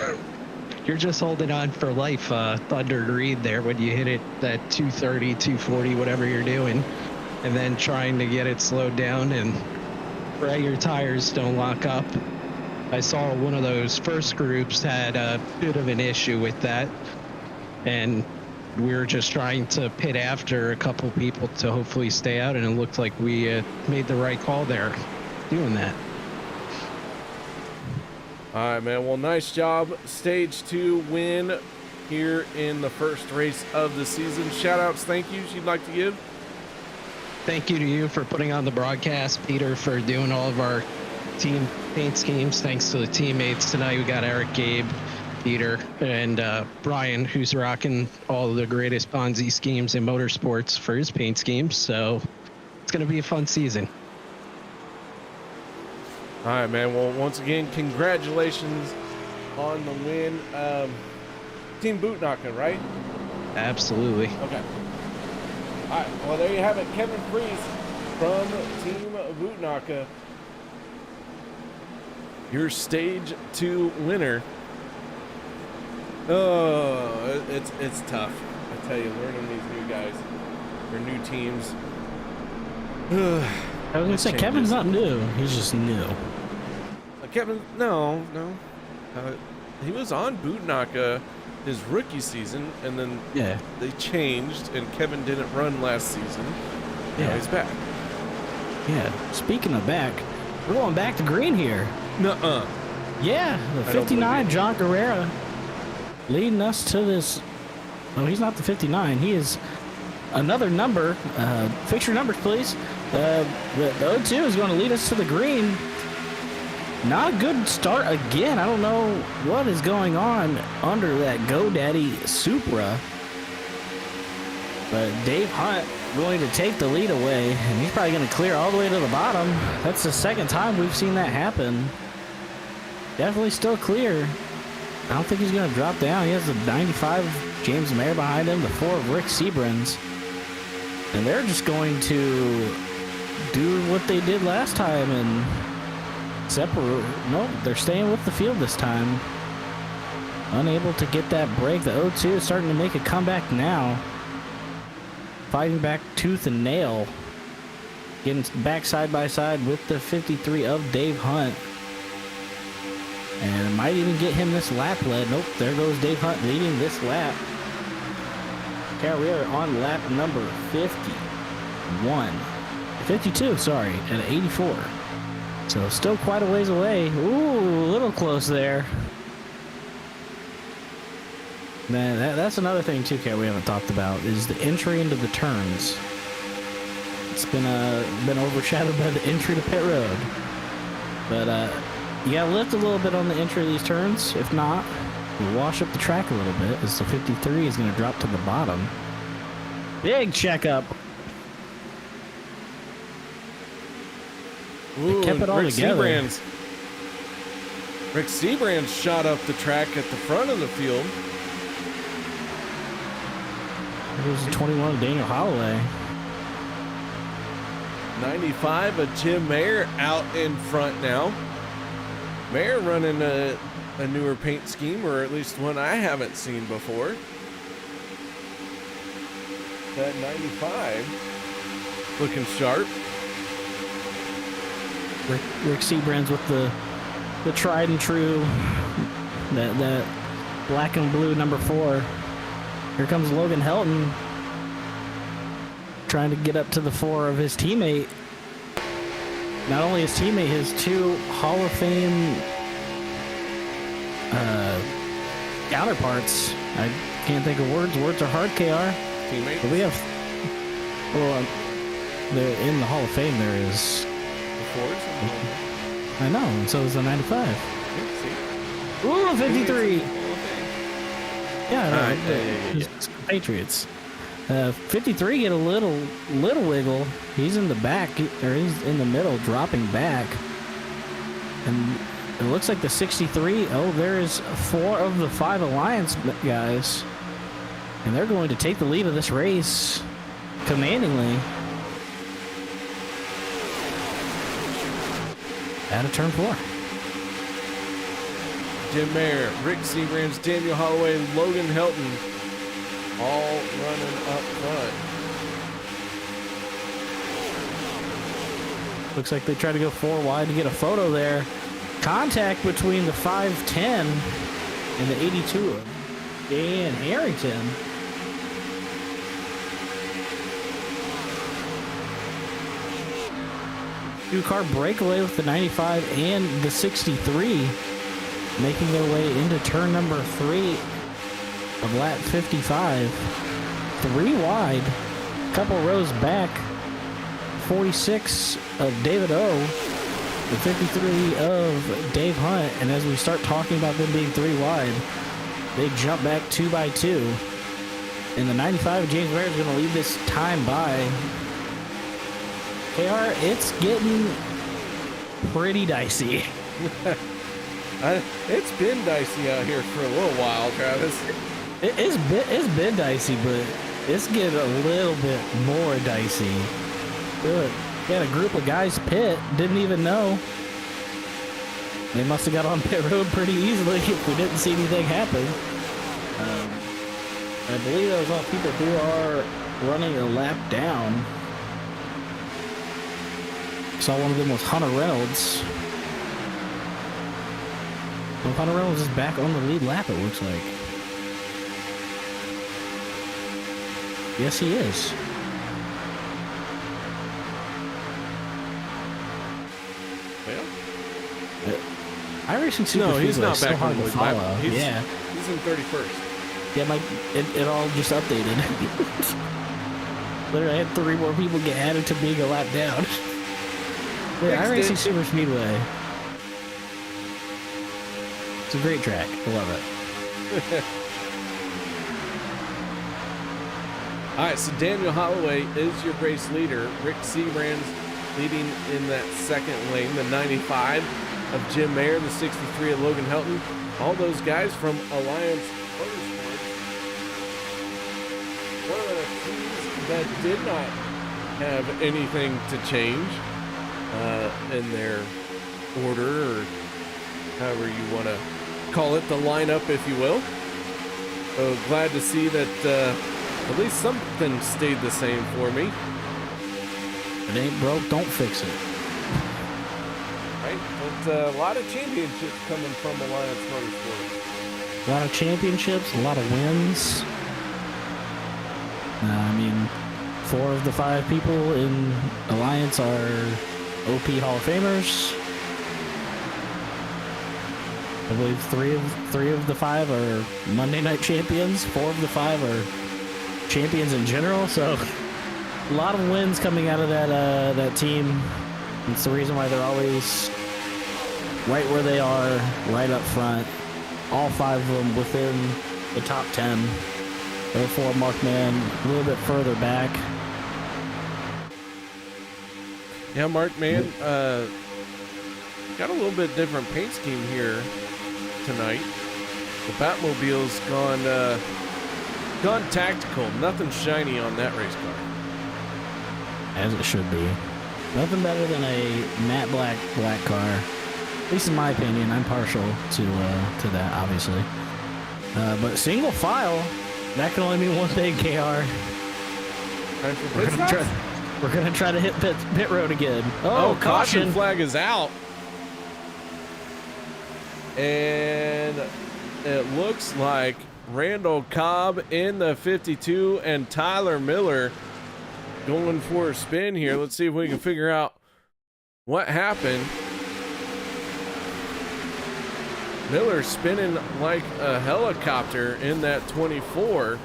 you're just holding on for life, Thunder Reed there when you hit it at 230, 240, whatever you're doing, and then trying to get it slowed down and pray your tires don't lock up. I saw one of those first groups had a bit of an issue with that, and we were just trying to pit after a couple people to hopefully stay out, and it looked like we made the right call there doing that. All right, man. Well, nice job. Stage 2 win here in the first race of the season. Shout outs, thank yous you'd like to give? Thank you to you for putting on the broadcast, Peter for doing all of our team paint schemes. Thanks to the teammates tonight. We got Eric, Gabe, Peter, and Brian, who's rocking all of the greatest Ponzi schemes in motorsports for his paint schemes. So it's going to be a fun season. All right, man. Well, once again, congratulations on the win. Team Bootnaka, right? Absolutely. Okay. All right. Well, there you have it. Kevin Freeze from Team Bootnaka, your stage 2 winner. Oh, it's tough. I tell you, learning these new guys, or new teams. I was gonna say Kevin's not new; he's just new. Kevin, no. He was on Bootnaka his rookie season, and then Yeah. they changed, and Kevin didn't run last season. Now Yeah. he's back. Yeah. Speaking of back, we're going back to green here. Nuh-uh. Yeah, the I don't 59 believe John Guerrera leading us to this. Oh, he's not the 59. He is another number. Fix your numbers, please. The 02 is going to lead us to the green. Not a good start again. I don't know what is going on under that GoDaddy Supra. But Dave Hunt going to take the lead away, and he's probably going to clear all the way to the bottom. That's the second time we've seen that happen. Definitely still clear. I don't think he's going to drop down. He has the 95 James Mayer behind him, the 4 of Rick Seabrans. And they're just going to do what they did last time and separate. No, they're staying with the field this time. Unable to get that break. The 02 is starting to make a comeback now. Fighting back tooth and nail. Getting back side by side with the 53 of Dave Hunt. And might even get him this lap led. Nope, there goes Dave Hunt leading this lap. Okay, we are on lap number 52, sorry, at 84. So still quite a ways away. Ooh, a little close there. Man, that's another thing too, Kat, we haven't talked about is the entry into the turns. It's been overshadowed by the entry to pit road. But you gotta lift a little bit on the entry of these turns. If not, We'll wash up the track a little bit as the 53 is going to drop to the bottom. Big checkup. Ooh, kept it all Rick together. Rick Seabrand's shot up the track at the front of the field. Here's the 21 of Daniel Holloway. 95 of Jim Mayer out in front now. Mayer running a newer paint scheme, or at least one I haven't seen before. That 95 looking sharp. Rick Seabrand's with the tried and true, that black and blue number 4. Here comes Logan Helton trying to get up to the 4 of his teammate. Not only his teammate, his 2 Hall of Fame counterparts. I can't think of words. Words are hard, KR. Teammates. But we have, well, they're in the Hall of Fame. There is. I know, and so is the 95. Ooh, 53. Yeah, no, yeah. Patriots. 53 get a little wiggle. He's in the back, or he's in the middle, dropping back. And it looks like the 63. Oh, there is 4 of the 5 Alliance guys, and they're going to take the lead of this race commandingly. Out of turn 4. Jim Mayer, Rick Seabrand's, Daniel Holloway, and Logan Helton all running up front. Looks like they try to go 4 wide to get a photo there. Contact between the 5'10 and the 82 of Dan Harrington. Two-car breakaway with the 95 and the 63, making their way into turn number 3 of lap 55. 3 wide, couple rows back. 46 of David O, the 53 of Dave Hunt, and as we start talking about them being 3 wide, they jump back 2 by 2. And the 95 of James Mayer is going to leave this time by. KR, it's getting pretty dicey. It's been dicey out here for a little while, Travis. It's been dicey, but it's getting a little bit more dicey. Good. We had a group of guys pit, didn't even know. They must have got on pit road pretty easily if we didn't see anything happen. I believe those are people who are running a lap down. Saw one of them was Hunter Reynolds. Well, Hunter Reynolds is back on the lead lap, it looks like. Yes, he is. iRacing Superspeedway. No, he's not back on the lead lap. He's in 31st. Yeah, it all just updated. Literally, I had 3 more people get added to being a lap down. iRacing Superspeedway. It's a great track. I love it. All right, so Daniel Holloway is your race leader. Rick Seabrand's leading in that second lane. The 95 of Jim Mayer, the 63 of Logan Helton. All those guys from Alliance Motorsports. One of the teams that did not have anything to change in their order, or however you want to call it, the lineup, if you will. So glad to see that at least something stayed the same for me. If it ain't broke, don't fix it. Right? But a lot of championships coming from Alliance Motorsports. A lot of championships, a lot of wins. I mean, 4 of the 5 people in Alliance are OP Hall of Famers. I believe 3 of the 5 are Monday Night Champions. 4 of the 5 are champions in general. So a lot of wins coming out of that team. It's the reason why they're always right where they are, right up front. all 5 of them within the top 10. There 4 Markman a little bit further back. Yeah, Markman got a little bit different paint scheme here tonight. The Batmobile's gone tactical. Nothing shiny on that race car. As it should be. Nothing better than a matte black car. At least in my opinion. I'm partial to that, obviously. But single file, that can only mean one thing, KR. We're gonna try to hit pit road again. Oh, caution flag is out. And it looks like Randall Cobb in the 52 and Tyler Miller going for a spin here. Let's see if we can figure out what happened. Miller spinning like a helicopter in that 24.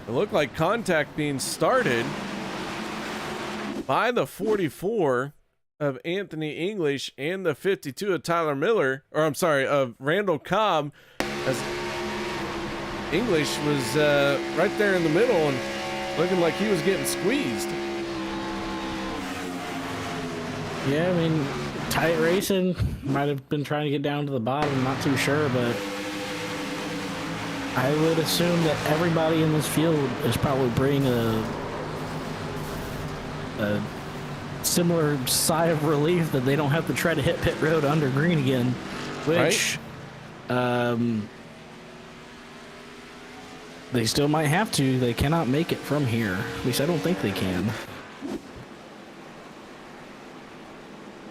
It looked like contact being started by the 44 of Anthony English and the 52 of Tyler Miller, or I'm sorry, of Randall Cobb, as English was right there in the middle and looking like he was getting squeezed. Yeah, I mean, tight racing. Might have been trying to get down to the bottom, not too sure, but I would assume that everybody in this field is probably bringing a similar sigh of relief that they don't have to try to hit pit road under green again, which they still might have to. They cannot make it from here. At least I don't think they can.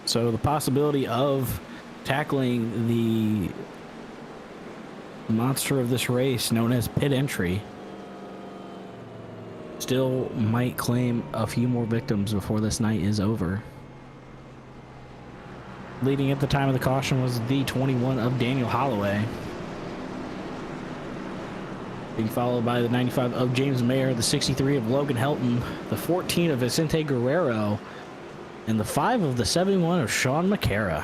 So the possibility of tackling the monster of this race known as pit entry still might claim a few more victims before this night is over. Leading at the time of the caution was the 21 of Daniel Holloway, being followed by the 95 of James Mayer, the 63 of Logan Helton, the 14 of Vicente Guerrero, and the 5 of the 71 of Sean McCara.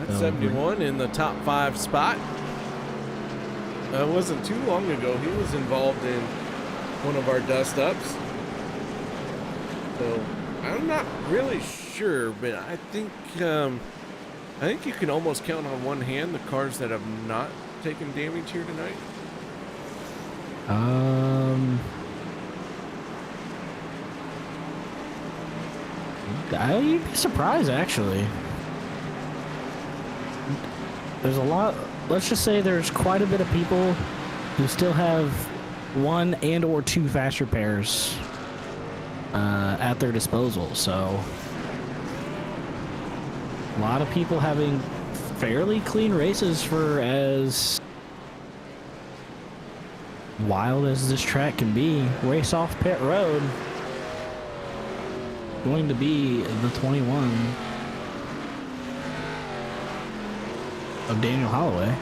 That's 71 in the top 5 spot. It wasn't too long ago he was involved in one of our dust ups. So I'm not really sure, but I think you can almost count on one hand the cars that have not taken damage here tonight. You'd be surprised, actually. There's a lot. Let's just say there's quite a bit of people who still have 1 and or 2 faster pairs at their disposal. So a lot of people having fairly clean races for as wild as this track can be. Race off pit road. Going to be the 21 of Daniel Holloway.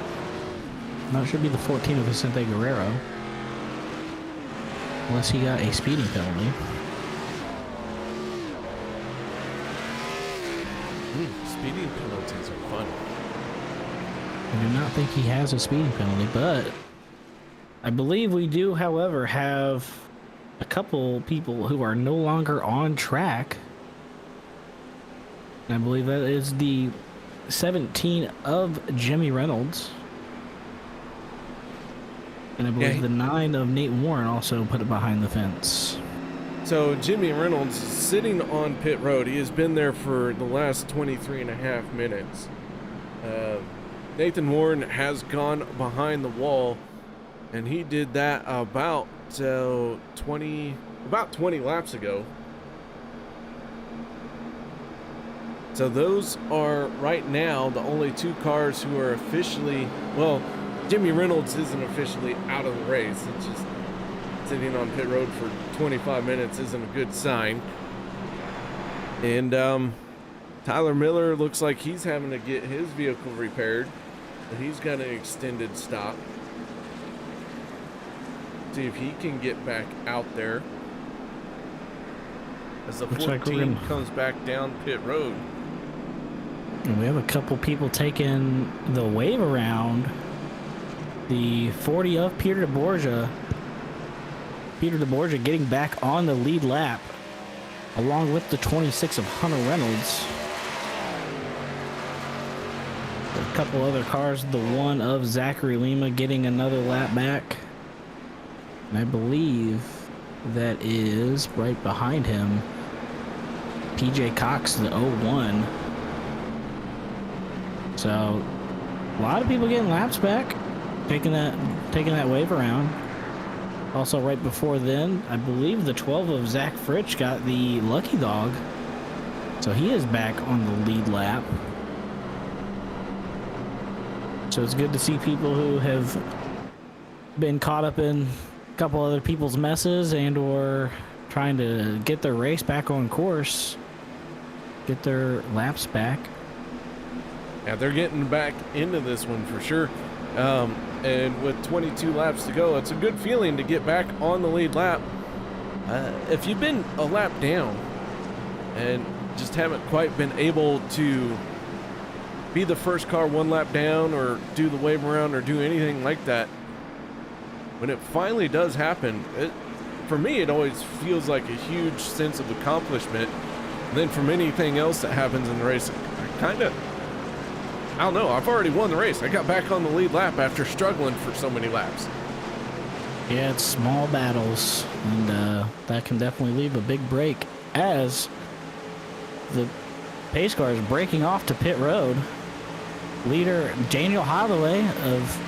That should be the 14 of Vicente Guerrero, unless he got a speeding penalty. Speeding penalties are fun. I do not think he has a speeding penalty, but I believe we do, however, have a couple people who are no longer on track. I believe that is the 17 of Jimmy Reynolds. And I believe the 9 of Nate Warren also put it behind the fence. So Jimmy Reynolds is sitting on pit road. He has been there for the last 23 and a half minutes. Nathan Warren has gone behind the wall, and he did that about 20 laps ago. So those are right now the only 2 cars who are officially, well, Jimmy Reynolds isn't officially out of the race. It's just sitting on pit road for 25 minutes isn't a good sign. And Tyler Miller looks like he's having to get his vehicle repaired. He's got an extended stop. See if he can get back out there. as the Looks like 14 comes back down pit road. And we have a couple people taking the wave around. The 40 of Peter DeBorgia. Peter DeBorgia getting back on the lead lap, along with the 26 of Hunter Reynolds. A couple other cars, the one of Zachary Lima getting another lap back. And I believe that is right behind him, PJ Cox, the 01. So a lot of people getting laps back, taking that wave around. Also right before then, I believe the 12 of Zach Fritsch got the lucky dog. So he is back on the lead lap. So it's good to see people who have been caught up in a couple other people's messes and or trying to get their race back on course, get their laps back. Yeah, they're getting back into this one for sure. And with 22 laps to go, it's a good feeling to get back on the lead lap. If you've been a lap down and just haven't quite been able to be the first car one lap down or do the wave around or do anything like that, when it finally does happen, for me, it always feels like a huge sense of accomplishment. And then from anything else that happens in the race, I don't know, I've already won the race. I got back on the lead lap after struggling for so many laps. Yeah, it's small battles, and that can definitely leave a big break as the pace car is breaking off to pit road. Leader Daniel Holloway of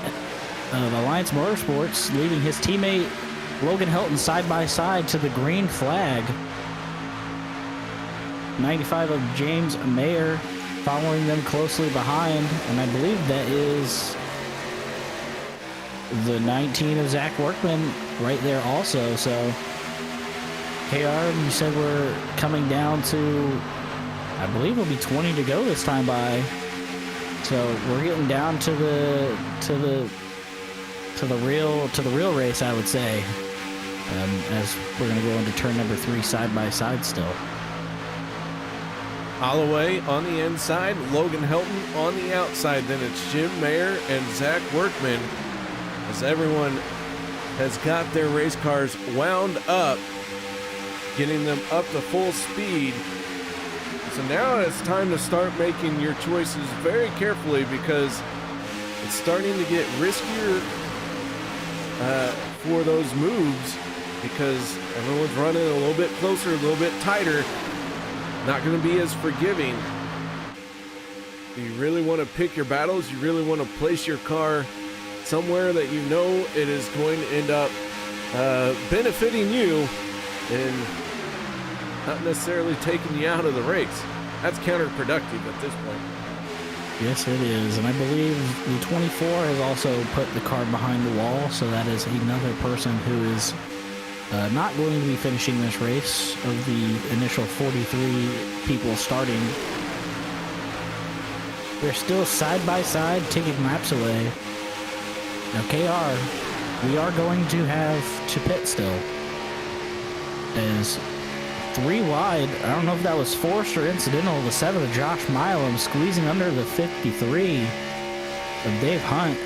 Alliance Motorsports leading his teammate Logan Helton side by side to the green flag. 95 of James Mayer following them closely behind, and I believe that is the 19 of Zach Workman right there also. So KR, you said we're coming down to, I believe it'll be 20 to go this time by. So we're getting down to the real race, I would say, as we're going to go into turn number 3 side by side still. Holloway on the inside, Logan Helton on the outside. Then it's Jim Mayer and Zach Workman, as everyone has got their race cars wound up, getting them up to full speed. So now it's time to start making your choices very carefully, because it's starting to get riskier for those moves, because everyone's running a little bit closer, a little bit tighter. Not going to be as forgiving. You really want to pick your battles. You really want to place your car somewhere that you know it is going to end up benefiting you and not necessarily taking you out of the race. That's counterproductive at this point. Yes, it is. And I believe the 24 has also put the car behind the wall, so that is another person who is not going to be finishing this race of the initial 43 people starting. They're still side by side, taking laps away. Now, KR, we are going to have to pit still. As 3 wide, I don't know if that was forced or incidental, the 7 of Josh Milam squeezing under the 53 of Dave Hunt.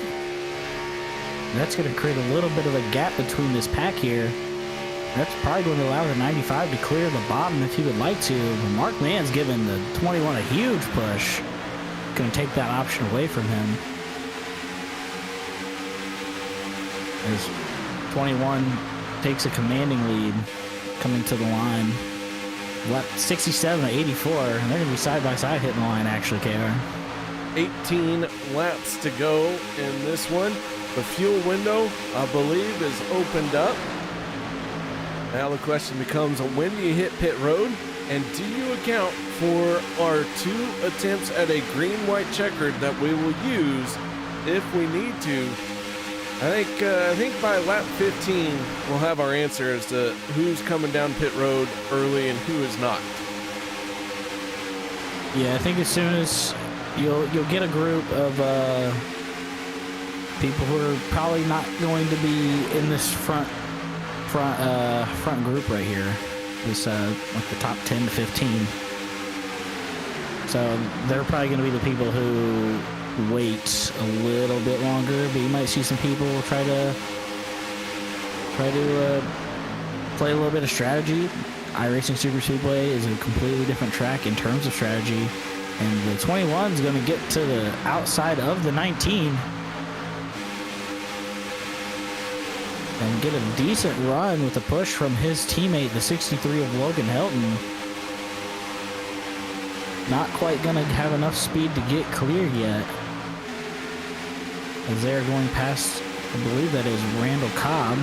That's going to create a little bit of a gap between this pack here. That's probably going to allow the 95 to clear the bottom if he would like to. But Mark Mann's giving the 21 a huge push. Going to take that option away from him. As 21 takes a commanding lead coming to the line. Left 67 to 84, and they're going to be side by side hitting the line actually, KR. 18 laps to go in this one. The fuel window, I believe, is opened up. Now the question becomes, when do you hit pit road? And do you account for our 2 attempts at a green-white checkered that we will use if we need to? I think by lap 15 we'll have our answer as to who's coming down pit road early and who is not. Yeah, I think as soon as you'll get a group of people who are probably not going to be in this front group right here. this like the top 10 to 15. So they're probably going to be the people who wait a little bit longer, but you might see some people try to play a little bit of strategy. iRacing Superspeedway is a completely different track in terms of strategy, and the 21 is going to get to the outside of the 19 and get a decent run with a push from his teammate, the 63 of Logan Helton. Not quite going to have enough speed to get clear yet, as they are going past, I believe that is Randall Cobb,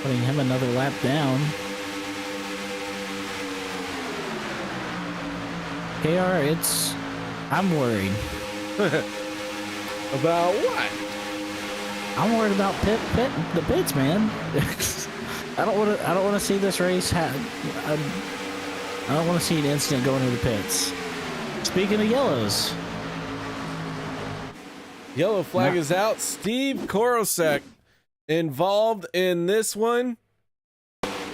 putting him another lap down. KR, I'm worried. About what? I'm worried about the pits, man. I don't want to see this race I don't want to see an incident going into the pits. Speaking of yellows. Yellow flag is out. Steve Korosek involved in this one.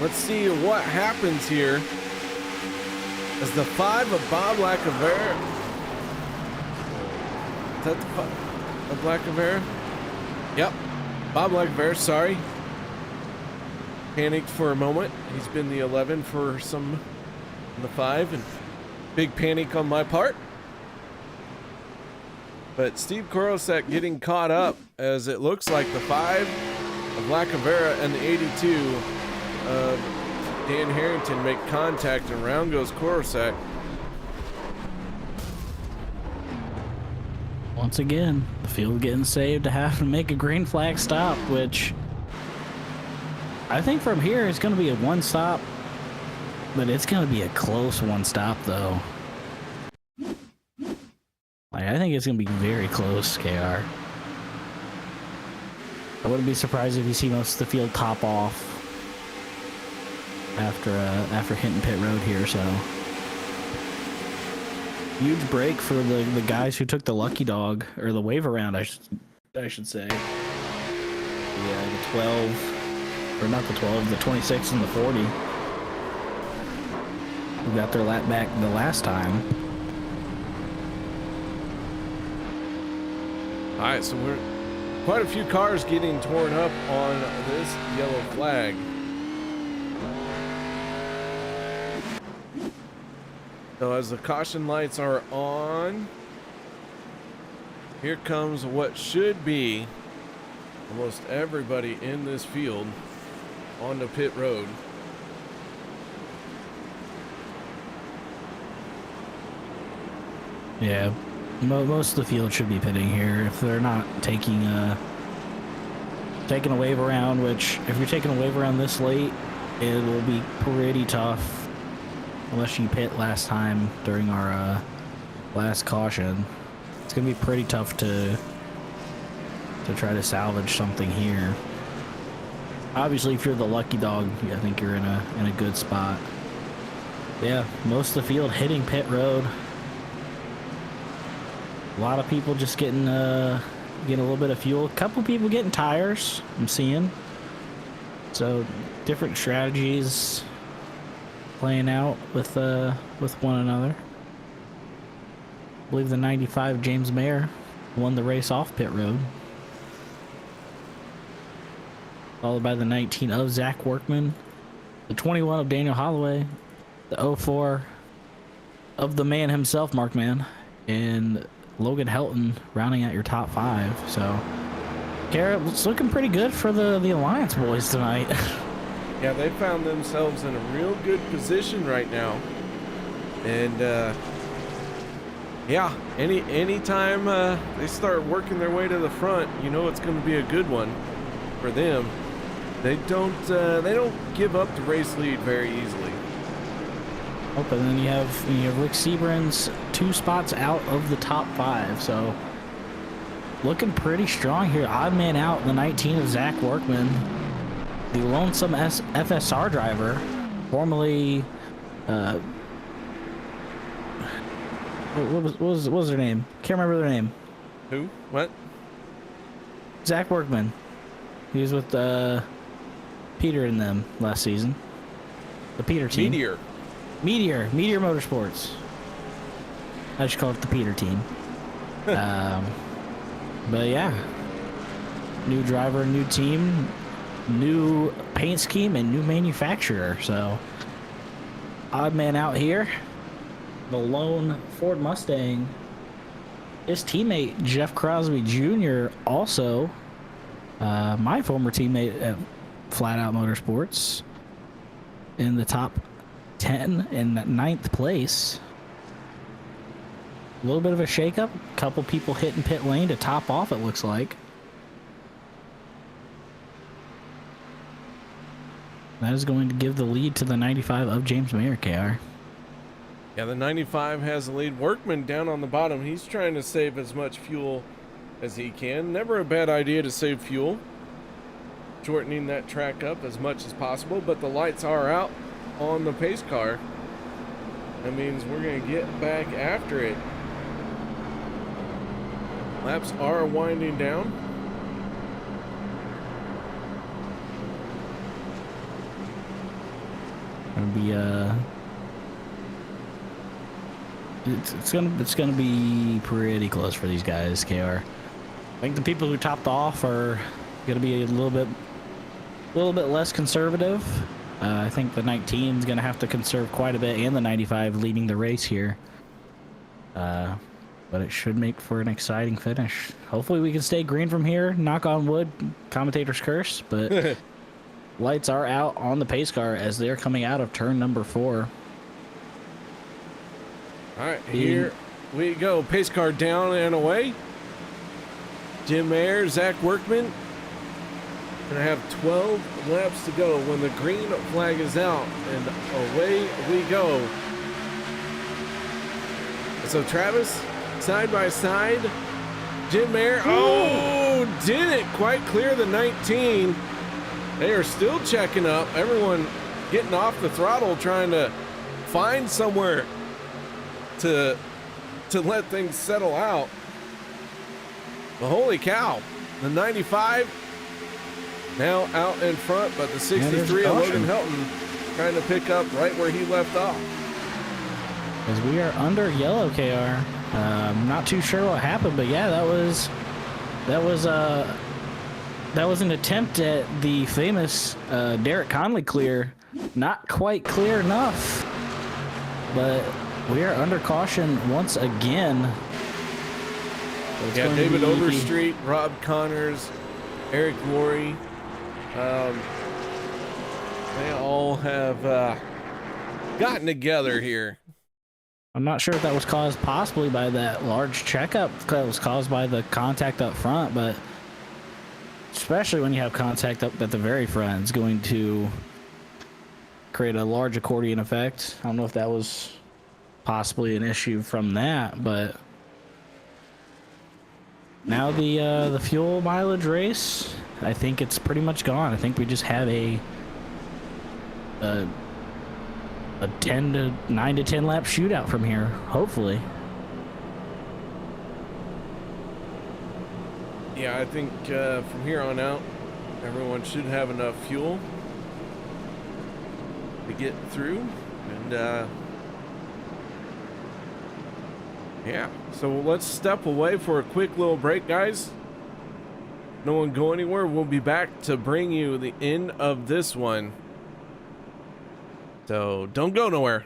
Let's see what happens here. As the 5 of Bob Lacavera. Is that the 5 of Lacavera? Yep. Bob Lacavera, sorry. Panicked for a moment. He's been the 11 for some in the 5, and big panic on my part. But Steve Korosek getting caught up, as it looks like the 5 of Lacavera and the 82 of Dan Harrington make contact, and round goes Korosek. Once again, the field getting saved to have to make a green flag stop, which I think from here it's going to be a one stop, but it's going to be a close one stop though. Like, I think it's going to be very close, KR. I wouldn't be surprised if you see most of the field top off after hitting pit road here, so. Huge break for the guys who took the lucky dog, or the wave around, I should say. Yeah, the 12, or not the 12, the 26 and the 40. Who got their lap back the last time. All right, so we're quite a few cars getting torn up on this yellow flag. So as the caution lights are on, here comes what should be almost everybody in this field onto pit road. Yeah, most of the field should be pitting here if they're not taking a wave around, which if you're taking a wave around this late, it will be pretty tough. Unless you pit last time during our last caution, it's gonna be pretty tough to try to salvage something here. Obviously, if you're the lucky dog, I think you're in a good spot. Yeah, most of the field hitting pit road. A lot of people just getting a little bit of fuel. A couple people getting tires, I'm seeing. So different strategies playing out with one another. I believe the 95 James Mayer won the race off pit road, followed by the 19 of Zach Workman, the 21 of Daniel Holloway, the 04 of the man himself, Mark Mann, and Logan Helton rounding out your top 5. So Garrett, it's looking pretty good for the Alliance boys tonight. Yeah, they found themselves in a real good position right now, and yeah, anytime they start working their way to the front, you know it's going to be a good one for them. They don't give up the race lead very easily. Oh, and then you have Rick Seabrand's 2 spots out of the top 5, so looking pretty strong here. Odd man out, the 19 of Zach Workman. The lonesome FSR driver, formerly, what was their name? Can't remember their name. Who? What? Zach Workman. He was with Peter and them last season. The Peter team. Meteor Motorsports. I should call it the Peter team. But yeah, new driver, new team, new paint scheme, and new manufacturer. So, odd man out here, the lone Ford Mustang. His teammate Jeff Crosby Jr. also, my former teammate at Flat Out Motorsports, in the top 10 in 9th place. A little bit of a shakeup. A couple people hitting pit lane to top off, it looks like. That is going to give the lead to the 95 of James Mayer, KR. Yeah, the 95 has the lead. Workman down on the bottom. He's trying to save as much fuel as he can. Never a bad idea to save fuel. Shortening that track up as much as possible, but the lights are out on the pace car. That means we're going to get back after it. Laps are winding down. Gonna be it's gonna be pretty close for these guys, KR. I think the people who topped off are gonna be a little bit less conservative. I think the 19 is gonna have to conserve quite a bit, and the 95 leading the race here. But it should make for an exciting finish. Hopefully we can stay green from here. Knock on wood, commentator's curse, but lights are out on the pace car as they're coming out of turn number 4. All right, here we go. Pace car down and away. Jim Mayer, Zach Workman. Gonna have 12 laps to go when the green flag is out, and away we go. So Travis, side by side, Jim Mayer, didn't quite clear the 19. They are still checking up. Everyone getting off the throttle, trying to find somewhere to let things settle out. But holy cow, the 95 now out in front, but the 63 of Logan Helton trying to pick up right where he left off. As we are under yellow, KR. Not too sure what happened, but yeah, that was an attempt at the famous Derek Conley clear. Not quite clear enough, but we are under caution once again. We got David Overstreet, Rob Connors, Eric Laurie. They all have gotten together here. I'm not sure if that was caused possibly by that large checkup that was caused by the contact up front, but especially when you have contact up at the very front, it's going to create a large accordion effect. I don't know if that was possibly an issue from that, but now the fuel mileage race, I think it's pretty much gone. I think we just have a 9 to 10 lap shootout from here, hopefully. Yeah, I think from here on out, everyone should have enough fuel to get through. And yeah, so let's step away for a quick little break, guys. No one go anywhere. We'll be back to bring you the end of this one. So don't go nowhere.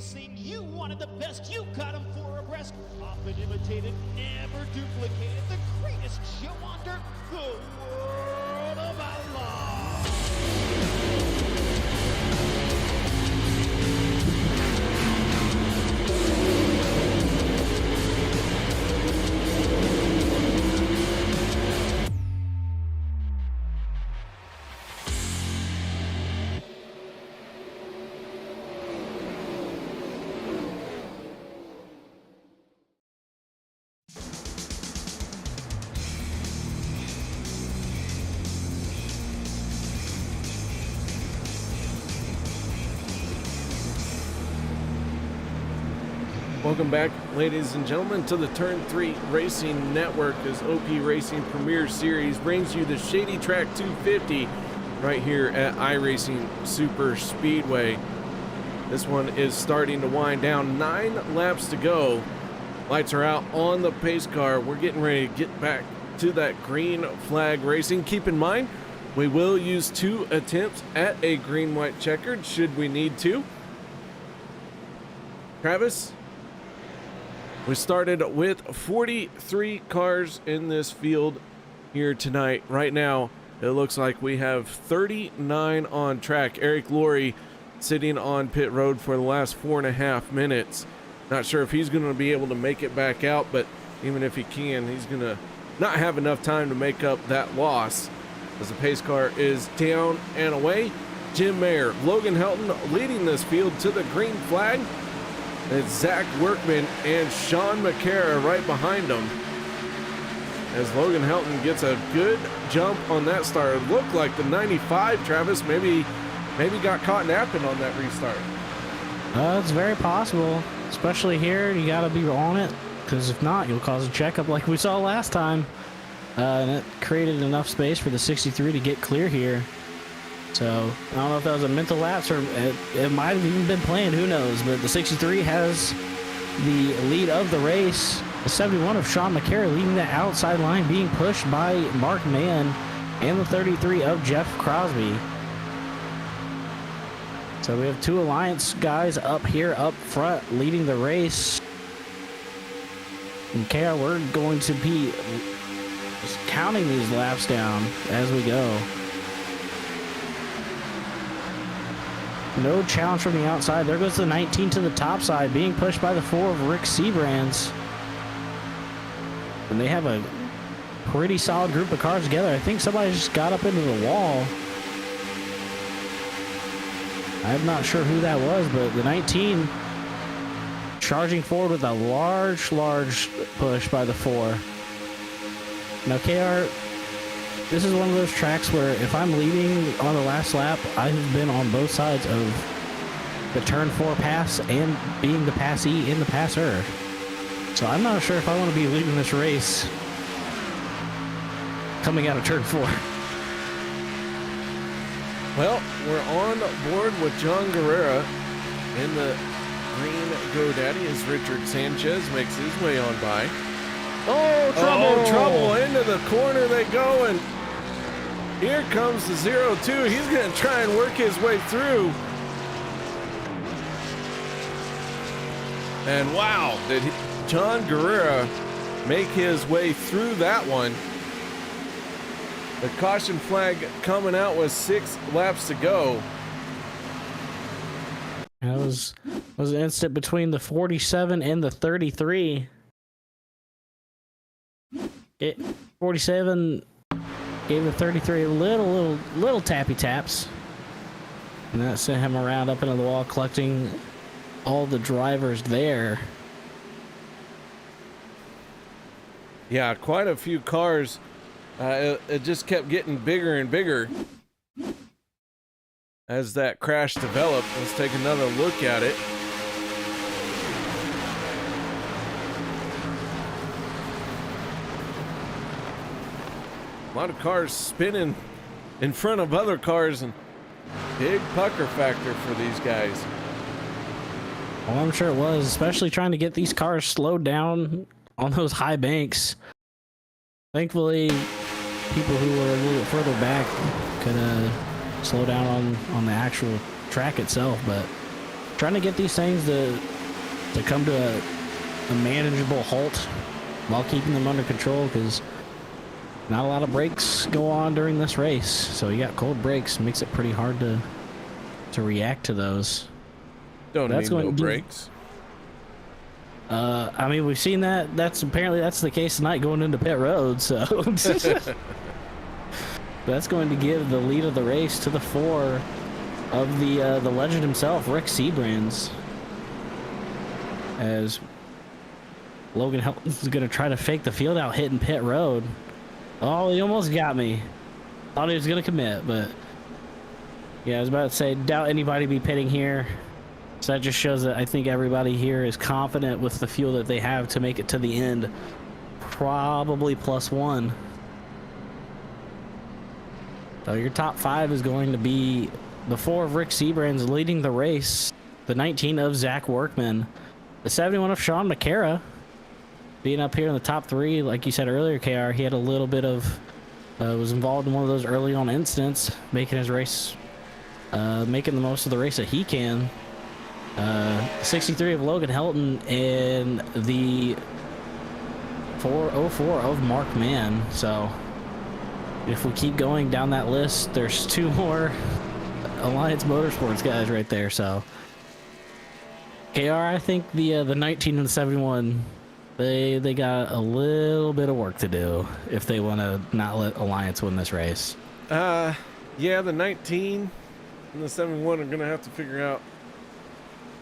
iRacing, you wanted the best, you got them 4 abreast. Often imitated, never duplicated. The greatest show on dirt, the World of Outlaws. Welcome back, ladies and gentlemen, to the Turn 3 Racing Network as OP Racing Premier Series brings you the Shady Track 250 right here at iRacing Superspeedway. This one is starting to wind down. 9 laps to go. Lights are out on the pace car. We're getting ready to get back to that green flag racing. Keep in mind, we will use 2 attempts at a green-white checkered should we need to. Travis? We started with 43 cars in this field here tonight. Right now, it looks like we have 39 on track. Eric Laurie sitting on pit road for the last 4.5 minutes. Not sure if he's going to be able to make it back out, but even if he can, he's going to not have enough time to make up that loss as the pace car is down and away. Jim Mayer, Logan Helton leading this field to the green flag. It's Zach Workman and Sean McCara right behind him. As Logan Helton gets a good jump on that start. It looked like the 95, Travis, maybe got caught napping on that restart. It's very possible, especially here. You got to be on it, because if not, you'll cause a checkup like we saw last time. And it created enough space for the 63 to get clear here. So, I don't know if that was a mental lapse or it might have even been planned, who knows. But the 63 has the lead of the race. The 71 of Sean McCarra leading the outside line, being pushed by Mark Mann and the 33 of Jeff Crosby. So we have 2 Alliance guys up here up front leading the race. And KR, we're going to be just counting these laps down as we go. No challenge from the outside. There goes the 19 to the top side, being pushed by the 4 of Rick Seabrands. And they have a pretty solid group of cars together. I think somebody just got up into the wall. I'm not sure who that was, but the 19 charging forward with a large push by the 4. Now, KR, this is one of those tracks where if I'm leading on the last lap, I've been on both sides of the turn 4 pass and being the passee and the passer. So I'm not sure if I want to be leading this race coming out of turn 4. Well, we're on board with John Guerrera in the green GoDaddy as Richard Sanchez makes his way on by. Oh, trouble. Into the corner they go, and here comes the 0-2. He's going to try and work his way through. And wow, did John Guerrera make his way through that one. The caution flag coming out with 6 laps to go. That was an instant between the 47 and the 33. 47 gave the 33 a little tappy taps, and that sent him around up into the wall, collecting all the drivers there. Yeah, quite a few cars. It just kept getting bigger and bigger as that crash developed. Let's take another look at it. A lot of cars spinning in front of other cars, and big pucker factor for these guys. Well, I'm sure it was, especially trying to get these cars slowed down on those high banks. Thankfully, people who were a little bit further back could slow down on the actual track itself, but trying to get these things to come to a manageable halt while keeping them under control, because not a lot of brakes go on during this race. So you got cold brakes, makes it pretty hard to react to those. Don't need no brakes. I mean, we've seen that. That's the case tonight going into pit road. So that's going to give the lead of the race to the 4 of the legend himself, Rick Seabrands, as Logan Helton's going to try to fake the field out hitting pit road. Oh, he almost got me. Thought he was going to commit, but yeah, I was about to say, doubt anybody be pitting here. So that just shows that I think everybody here is confident with the fuel that they have to make it to the end. Probably +1. So your top 5 is going to be the 4 of Rick Seabrands leading the race, the 19 of Zach Workman, the 71 of Sean McCara being up here in the top 3. Like you said earlier, KR, he had a little bit of was involved in one of those early on incidents, making his race, making the most of the race that he can. 63 of Logan Helton and the 404 of Mark Mann. So if we keep going down that list, there's 2 more Alliance Motorsports guys right there. So KR, I think the 19 and the 71, they got a little bit of work to do if they want to not let Alliance win this race. Yeah, the 19 and the 71 are gonna have to figure out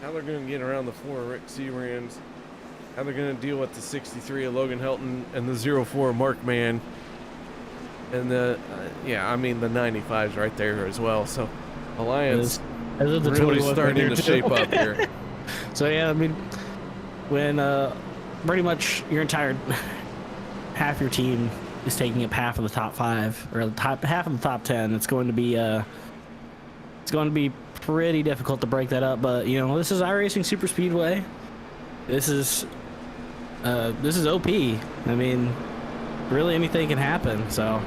how they're going to get around the 4 of Rick Seabrands, how they're going to deal with the 63 of Logan Helton and the 04 of Mark Mann, and the I mean the 95's right there as well. So Alliance really starting to shape up here. So yeah, I mean, when pretty much your entire half your team is taking up half of the top 5 or half of the top 10, it's going to be pretty difficult to break that up. But you know, this is iRacing Superspeedway. This is OP. I mean, really anything can happen. So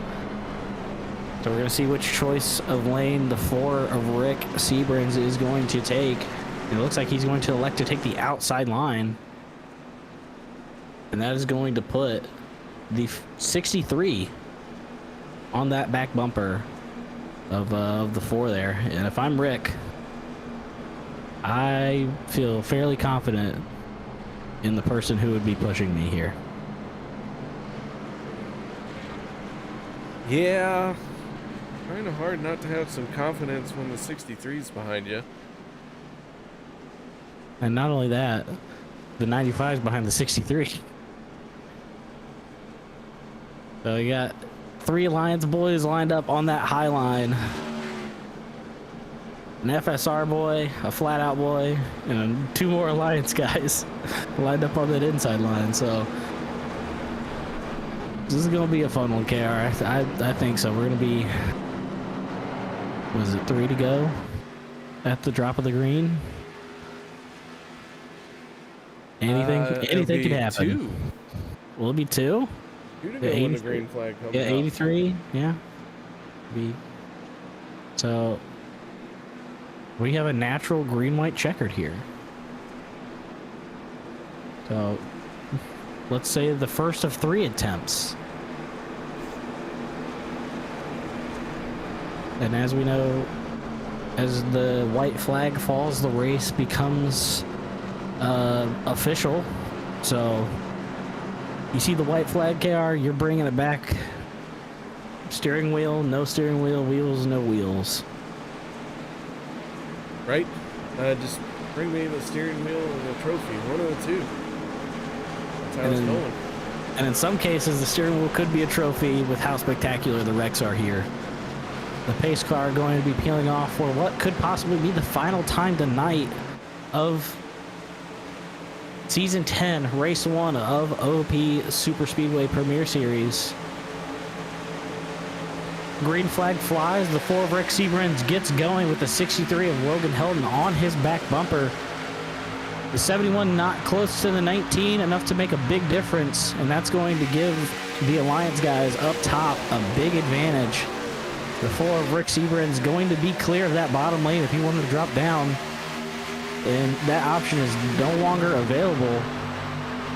we're gonna see which choice of lane the 4 of Rick Seabrands is going to take. It looks like he's going to elect to take the outside line, and that is going to put the 63 on that back bumper of the 4 there. And if I'm Rick, I feel fairly confident in the person who would be pushing me here. Yeah, kind of hard not to have some confidence when the 63's behind you. And not only that, the 95's behind the 63. So you got 3 Alliance boys lined up on that high line. An FSR boy, a flat out boy, and 2 more Alliance guys lined up on that inside line. So this is going to be a fun one, KR. I think so. We're going to be, was it 3 to go at the drop of the green? Anything could happen. 2. Will it be 2? 2 to go when the green flag comes out. 83. Yeah. So we have a natural green-white checkered here. So let's say the first of 3 attempts. And as we know, as the white flag falls, the race becomes official. So you see the white flag, KR, you're bringing it back. Steering wheel, no steering wheel, wheels, no wheels. Right? Just bring me the steering wheel and the trophy. One of the 2. That's how it's going. And in some cases, the steering wheel could be a trophy with how spectacular the wrecks are here. The pace car going to be peeling off for what could possibly be the final time tonight of Season 10, Race 1 of OP Superspeedway Premier Series. Green flag flies. The 4 of Rick Seabrands gets going with the 63 of Logan Helton on his back bumper. The 71 not close to the 19, enough to make a big difference, and that's going to give the Alliance guys up top a big advantage. The 4 of Rick Seabrands going to be clear of that bottom lane if he wanted to drop down. and that option is no longer available.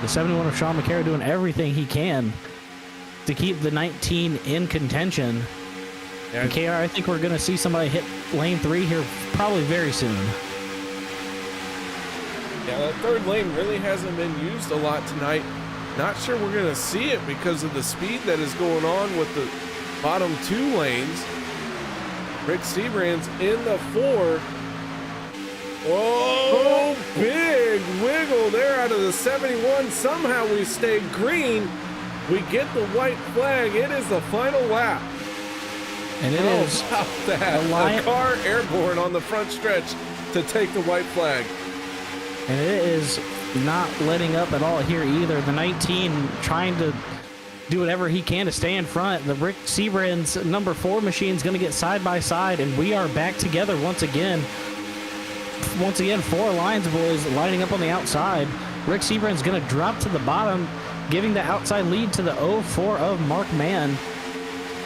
The 71 of Sean McCarron doing everything he can to keep the 19 in contention. Yeah. And KR, I think we're going to see somebody hit lane 3 here probably very soon. Yeah, that third lane really hasn't been used a lot tonight. Not sure we're going to see it because of the speed that is going on with the bottom 2 lanes. Rick Seabrand's in the 4. Oh, big wiggle there out of the 71. Somehow we stayed green. We get the white flag. It is the final lap. And it is about that. A car airborne on the front stretch to take the white flag. And it is not letting up at all here either. The 19 trying to do whatever he can to stay in front. The Rick Seabrand's number 4 machine is going to get side by side, and we are back together once again. Once again, 4 Alliance boys lining up on the outside. Rick Seabrand's going to drop to the bottom, giving the outside lead to the 04 of Mark Mann.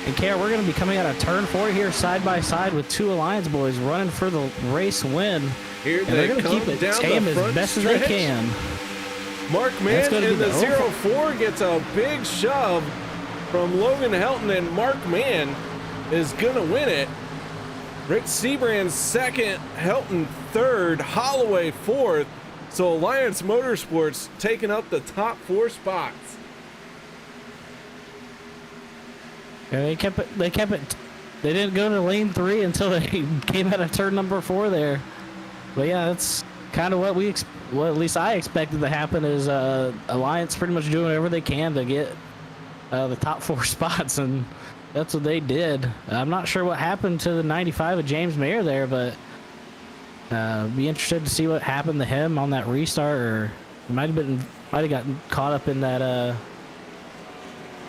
And KR, we're going to be coming out of turn 4 here side by side with 2 Alliance boys running for the race win. Here and they're going to keep it tame as best as they can. Mark Mann in the 04 gets a big shove from Logan Helton, and Mark Mann is going to win it. Rick Seabrand second, Helton third, Holloway fourth. So Alliance Motorsports taking up the top 4 spots. Yeah, they kept it. They didn't go to lane 3 until they came out of turn number 4 there. But yeah, that's kind of what at least I expected to happen is Alliance pretty much doing whatever they can to get the top 4 spots, and that's what they did. I'm not sure what happened to the 95 of James Mayer there, but be interested to see what happened to him on that restart, or might have gotten caught up in that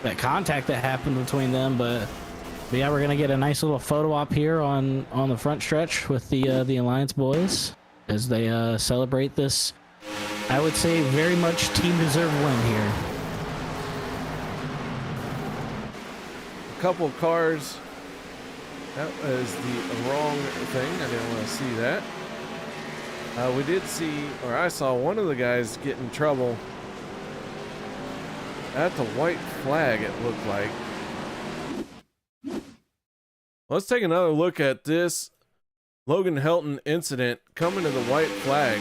that contact that happened between them. But yeah, we're gonna get a nice little photo op here on the front stretch with the Alliance boys as they celebrate this, I would say, very much team deserved win here. A couple cars. That was the wrong thing. I didn't want to see that. We did see, or I saw one of the guys get in trouble at the white flag, it looked like. Let's take another look at this Logan Helton incident coming to the white flag.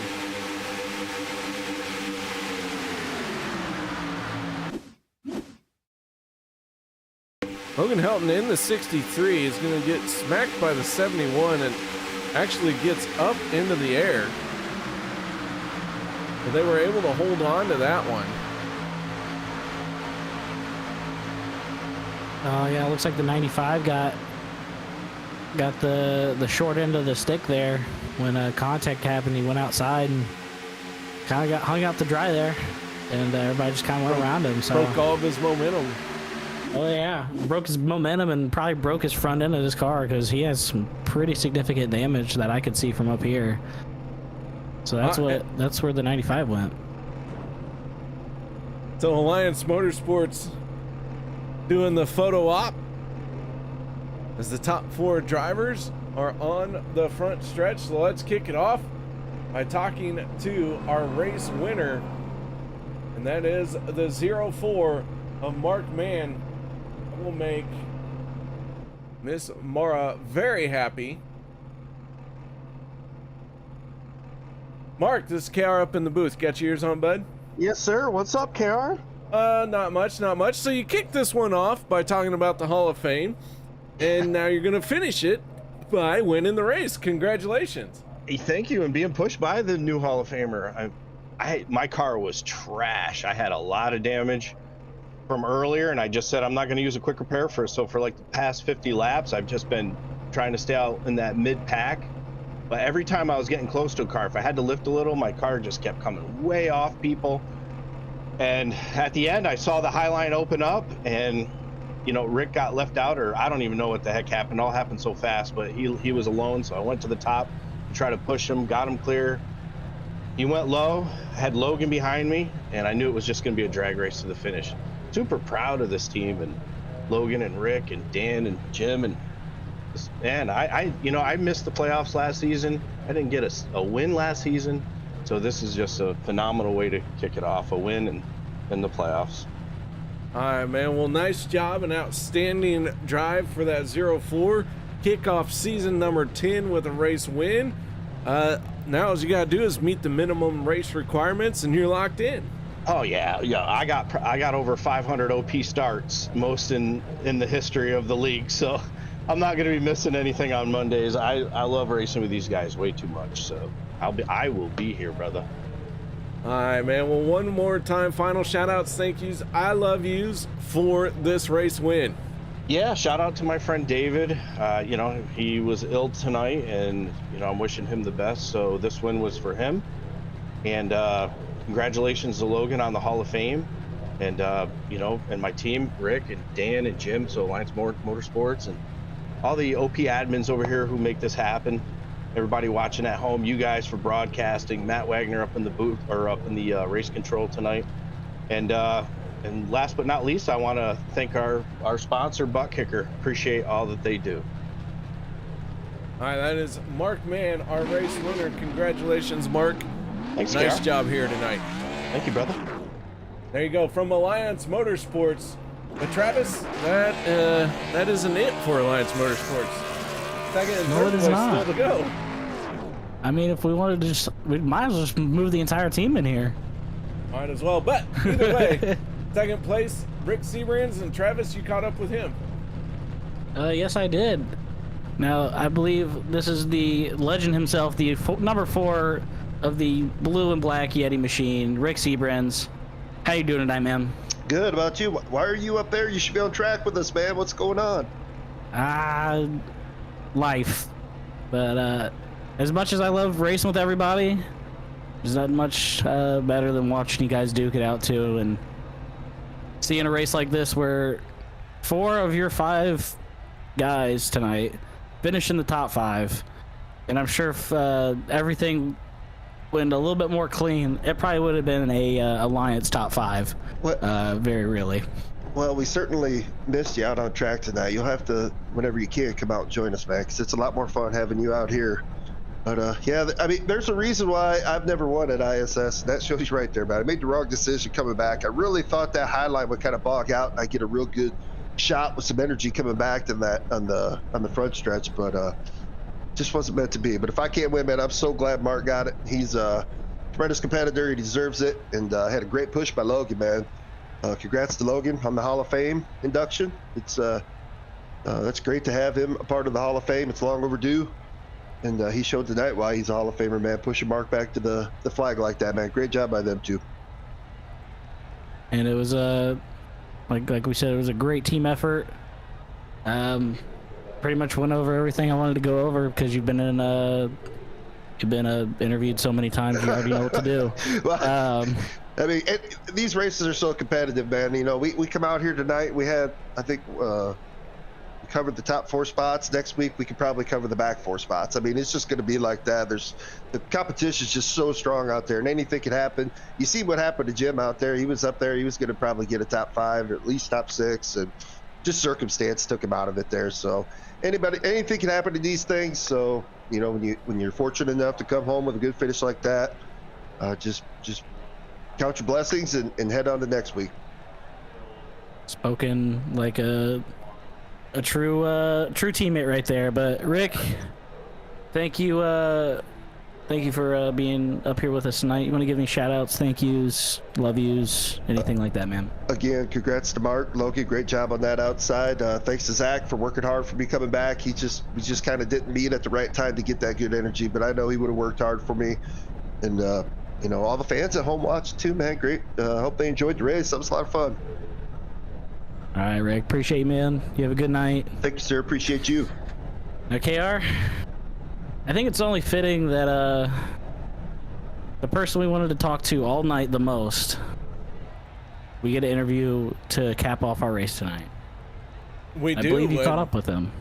Logan Helton in the 63 is going to get smacked by the 71 and actually gets up into the air. But they were able to hold on to that one. Oh yeah, it looks like the 95 got the short end of the stick there when contact happened. He went outside and kind of got hung out to dry there, and everybody just kind of went around him. So broke all of his momentum. Oh yeah, broke his momentum and probably broke his front end of his car because he has some pretty significant damage that I could see from up here. So that's where the 95 went. So Alliance Motorsports doing the photo op as the top 4 drivers are on the front stretch. So let's kick it off by talking to our race winner, and that is the 04 of Mark Mann. Will make Miss Mara very happy. Mark, this is KR up in the booth. Got your ears on, bud? Yes, sir. What's up, KR? Not much. So you kicked this one off by talking about the Hall of Fame, and now you're going to finish it by winning the race. Congratulations. Hey, thank you, and being pushed by the new Hall of Famer. My car was trash. I had a lot of damage from earlier, and I just said I'm not going to use a quick repair so for like the past 50 laps I've just been trying to stay out in that mid pack. But every time I was getting close to a car, if I had to lift a little, my car just kept coming way off people. And at the end I saw the high line open up, and Rick got left out, or I don't even know what the heck happened. It all happened so fast, but he was alone, so I went to the top to try to push him, got him clear. He went low, had Logan behind me, and I knew it was just going to be a drag race to the finish. Super proud of this team, and Logan and Rick and Dan and Jim, and Man, I missed the playoffs last season. I didn't get a win last season, so this is just a phenomenal way to kick it off, a win and in the playoffs. All right, man. Well, nice job, an outstanding drive for that 0-4. Kick off season number 10 with a race win. Now all you got to do is meet the minimum race requirements and you're locked in. Oh yeah. I got over 500 OP starts, most in the history of the league. So I'm not going to be missing anything on Mondays. I love racing with these guys way too much. So I will be here, brother. All right, man. Well, one more time, final shout outs, thank yous, I love yous for this race win. Yeah, shout out to my friend David. He was ill tonight, and I'm wishing him the best. So this win was for him. And congratulations to Logan on the Hall of Fame, and and my team, Rick and Dan and Jim, so Alliance Motorsports, and all the OP admins over here who make this happen. Everybody watching at home, you guys for broadcasting, Matt Wagner up in the booth or up in the race control tonight, and last but not least, I want to thank our sponsor, Butt Kicker. Appreciate all that they do. All right, that is Mark Mann, our race winner. Congratulations, Mark. Thanks, nice KR. job here tonight. Thank you, brother. There you go, from Alliance Motorsports. But Travis, that isn't it for Alliance Motorsports. Second and third place still to go. I mean, if we wanted to we might as well just move the entire team in here. Might as well, but either way, second place, Rick Seabrands, and Travis, you caught up with him. Yes, I did. Now, I believe this is the legend himself, the number 4 of the blue and black Yeti machine, Rick Seabrands. How you doing tonight, man? Good. About you? Why are you up there? You should be on track with us, man. What's going on? Life. But as much as I love racing with everybody, there's not much better than watching you guys duke it out too, and seeing a race like this where 4 of your 5 guys tonight finish in the top 5, and I'm sure if everything went a little bit more clean, it probably would have been a Alliance top 5. Very really. Well, we certainly missed you out on track tonight. You'll have to, whenever you can, come out and join us, man, because it's a lot more fun having you out here. But yeah, I mean, there's a reason why I've never won at ISS. That shows you right there, man. I made the wrong decision coming back. I really thought that highline would kind of bog out and I get a real good shot with some energy coming back than that on the front stretch, but just wasn't meant to be. But if I can't win, man, I'm so glad Mark got it. He's a tremendous competitor. He deserves it, and had a great push by Logan, man. Congrats to Logan on the Hall of Fame induction. It's that's great to have him a part of the Hall of Fame. It's long overdue, and he showed tonight why he's a Hall of Famer, man. Pushing Mark back to the flag like that, man. Great job by them too. And it was like we said, it was a great team effort. Pretty much went over everything I wanted to go over because you've been interviewed so many times, you already know what to do. Well, I mean, these races are so competitive, man. You know, we come out here tonight. We had, I think, we covered the top 4 spots. Next week, we could probably cover the back 4 spots. I mean, it's just going to be like that. The competition is just so strong out there, and anything can happen. You see what happened to Jim out there. He was up there. He was going to probably get a top 5 or at least top 6, and just circumstance took him out of it there. So anything can happen to these things. So, you know, when you're fortunate enough to come home with a good finish like that, just count your blessings and head on to next week. Spoken like a true teammate right there. But Rick, thank you for being up here with us tonight. You want to give any shout outs, thank yous, love yous, anything like that, man? Again, congrats to Mark, Logan, great job on that outside. Thanks to Zach for working hard for me coming back. We just kind of didn't meet at the right time to get that good energy, but I know he would have worked hard for me. And you know, all the fans at home watching too, man. Great. Hope they enjoyed the race. That was a lot of fun. All right, Rick. Appreciate you, man. You have a good night. Thank you, sir. Appreciate you. Now, KR, I think it's only fitting that the person we wanted to talk to all night the most, we get an interview to cap off our race tonight. I believe you caught up with him.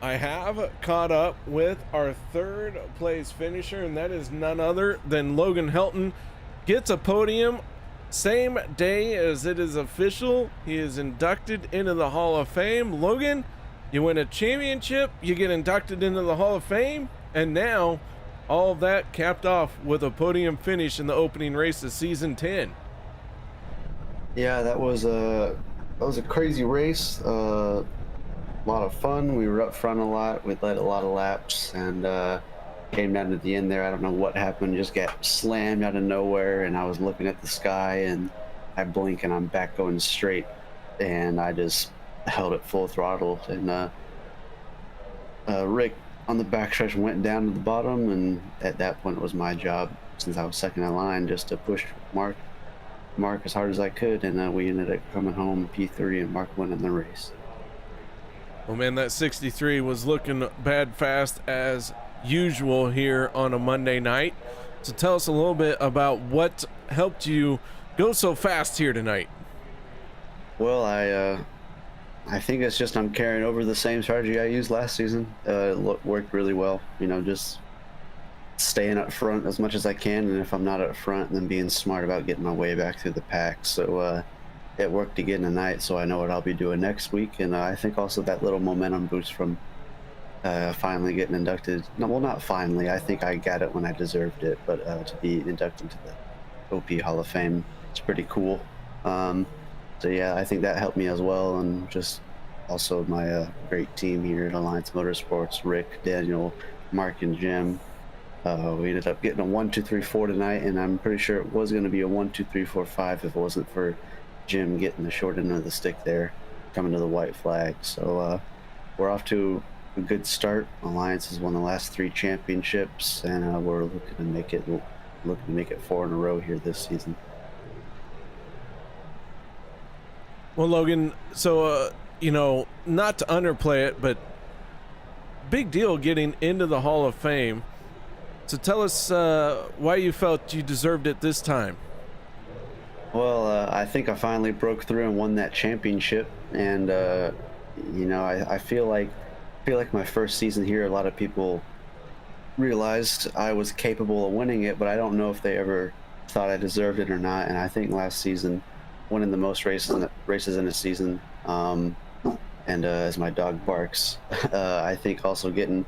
I have caught up with our 3rd place finisher, and that is none other than Logan Helton. Gets a podium same day as it is official. He is inducted into the Hall of Fame. Logan, You win a championship, you get inducted into the Hall of Fame, and now all of that capped off with a podium finish in the opening race of season 10. Yeah, that was a crazy race. A lot of fun. We were up front a lot. We led a lot of laps, and came down at the end there. I don't know what happened. Just got slammed out of nowhere, and I was looking at the sky, and I blink, and I'm back going straight, and I just held it full throttle, and Rick on the backstretch went down to the bottom, and at that point it was my job, since I was second in line, just to push Mark as hard as I could, and we ended up coming home P3 and Mark winning the race. Well, man, that 63 was looking bad fast as usual here on a Monday night. So tell us a little bit about what helped you go so fast here tonight. Well, I think it's just I'm carrying over the same strategy I used last season. It worked really well. You know, just staying up front as much as I can, and if I'm not up front, then being smart about getting my way back through the pack. So it worked again tonight, so I know what I'll be doing next week. And I think also that little momentum boost from finally getting inducted. No, well, not finally. I think I got it when I deserved it, but to be inducted into the OP Hall of Fame, it's pretty cool. So yeah, I think that helped me as well, and just also my great team here at Alliance Motorsports, Rick, Daniel, Mark, and Jim. We ended up getting a 1, 2, 3, 4 tonight, and I'm pretty sure it was going to be a 1, 2, 3, 4, 5 if it wasn't for Jim getting the short end of the stick there, coming to the white flag. So we're off to a good start. Alliance has won the last 3 championships, and we're looking to make it 4 in a row here this season. Well, Logan, so, you know, not to underplay it, but big deal getting into the Hall of Fame. So tell us why you felt you deserved it this time. Well, I think I finally broke through and won that championship, and you know, I feel like my first season here, a lot of people realized I was capable of winning it, but I don't know if they ever thought I deserved it or not. And I think last season, winning the most races in a season, and as my dog barks, I think also getting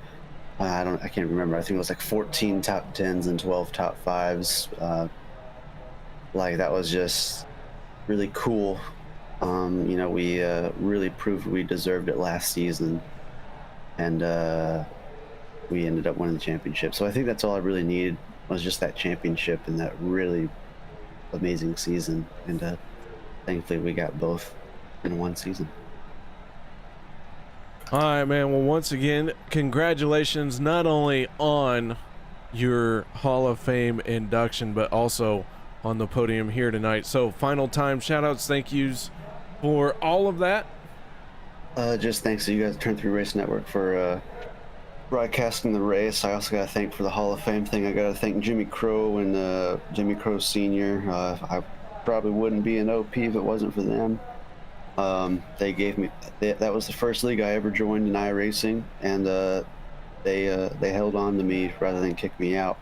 I can't remember, I think it was like 14 top 10s and 12 top 5s. Like, that was just really cool. You know, we really proved we deserved it last season, and we ended up winning the championship. So I think that's all I really needed, was just that championship and that really amazing season. And thankfully we got both in one season. All right, man. Well, once again, congratulations not only on your Hall of Fame induction, but also on the podium here tonight. So final time shout outs, thank yous for all of that. Just thanks to you guys at Turn 3 Race Network for broadcasting the race. I also got to thank for the Hall of Fame thing. I got to thank Jimmy Crow and Jimmy Crow Sr. I probably wouldn't be an OP if it wasn't for them. They gave me that was the first league I ever joined in iRacing, and they held on to me rather than kick me out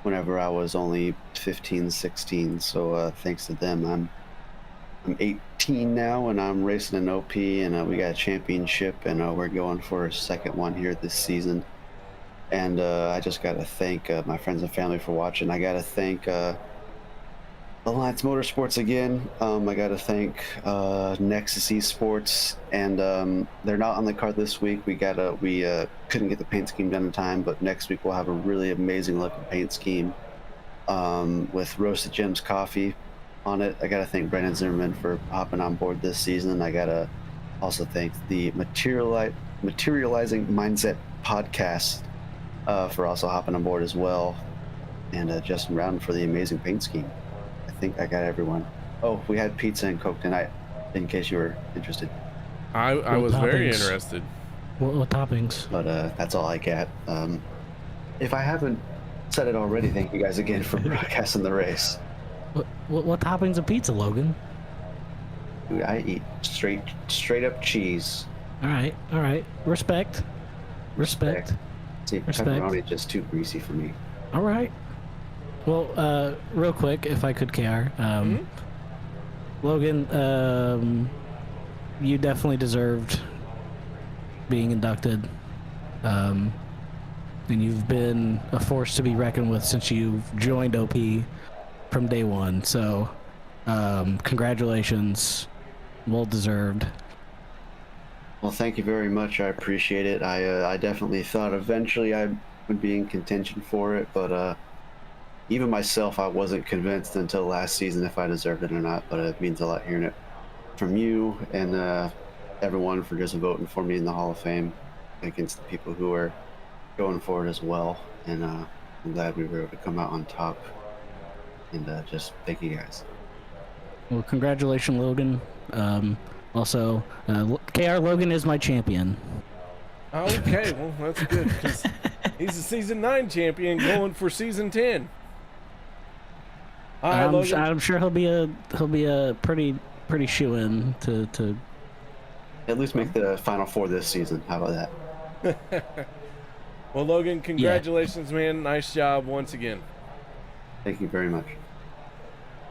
whenever I was only 15, 16. So thanks to them, I'm 18 now, and I'm racing an OP, and we got a championship, and we're going for a second one here this season. And I just got to thank my friends and family for watching. I got to thank Alliance Motorsports again. I got to thank Nexus Esports, and they're not on the card this week. We couldn't get the paint scheme done in time, but next week we'll have a really amazing looking paint scheme with Roasted Gems Coffee on it. I got to thank Brandon Zimmerman for hopping on board this season. I got to also thank the Materializing Mindset podcast for also hopping on board as well, and Justin Rowden for the amazing paint scheme. I think I got everyone. Oh, we had pizza and Coke tonight, in case you were interested. I was very interested. What toppings? But that's all I got. If I haven't said it already, thank you guys again for broadcasting the race. What toppings of pizza, Logan? Dude, I eat straight up cheese. All right. Respect. See, pepperoni is just too greasy for me. All right. Well, real quick, if I could, KR. Logan, you definitely deserved being inducted. And you've been a force to be reckoned with since you joined OP from day one. So, congratulations. Well deserved. Well, thank you very much. I appreciate it. I definitely thought eventually I would be in contention for it, but even myself, I wasn't convinced until last season if I deserved it or not. But it means a lot hearing it from you and everyone for just voting for me in the Hall of Fame against the people who are going for it as well. And I'm glad we were able to come out on top. And just thank you guys. Well, congratulations, Logan. Also, KR Logan is my champion. Okay, well, that's good, because he's a Season 9 champion going for Season 10. All right, Logan. I'm sure he'll be a pretty shoe-in to at least make the Final Four this season. How about that? Well, Logan, congratulations, man. Nice job once again. Thank you very much.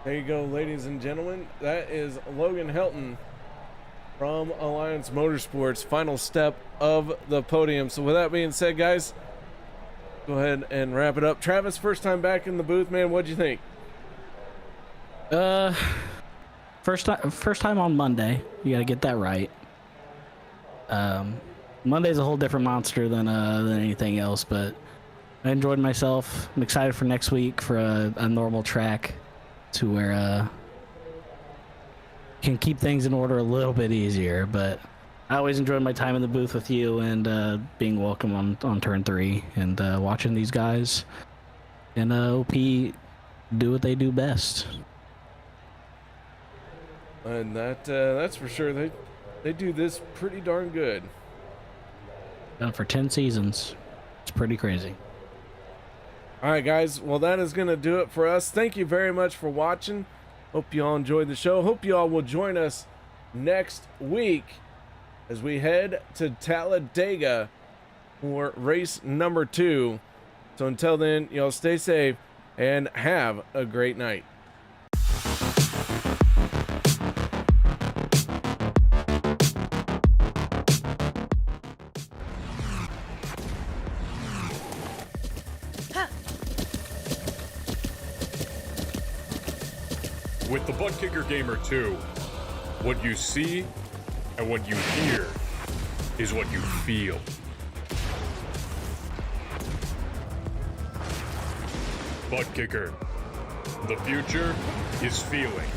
There you go, ladies and gentlemen. That is Logan Helton from Alliance Motorsports, final step of the podium. So with that being said, guys, go ahead and wrap it up. Travis, first time back in the booth, man. What'd you think? First time on Monday. You got to get that right. Monday's a whole different monster than anything else, but I enjoyed myself. I'm excited for next week for a normal track to where can keep things in order a little bit easier. But I always enjoyed my time in the booth with you and being welcome on turn 3 and watching these guys and OP do what they do best. And that's for sure. They do this pretty darn good. Done for 10 seasons. It's pretty crazy. All right, guys. Well, that is going to do it for us. Thank you very much for watching. Hope you all enjoyed the show. Hope you all will join us next week as we head to Talladega for race number 2. So until then, y'all stay safe and have a great night. With the Butt Kicker Gamer 2, what you see and what you hear is what you feel. Butt Kicker. The future is feeling.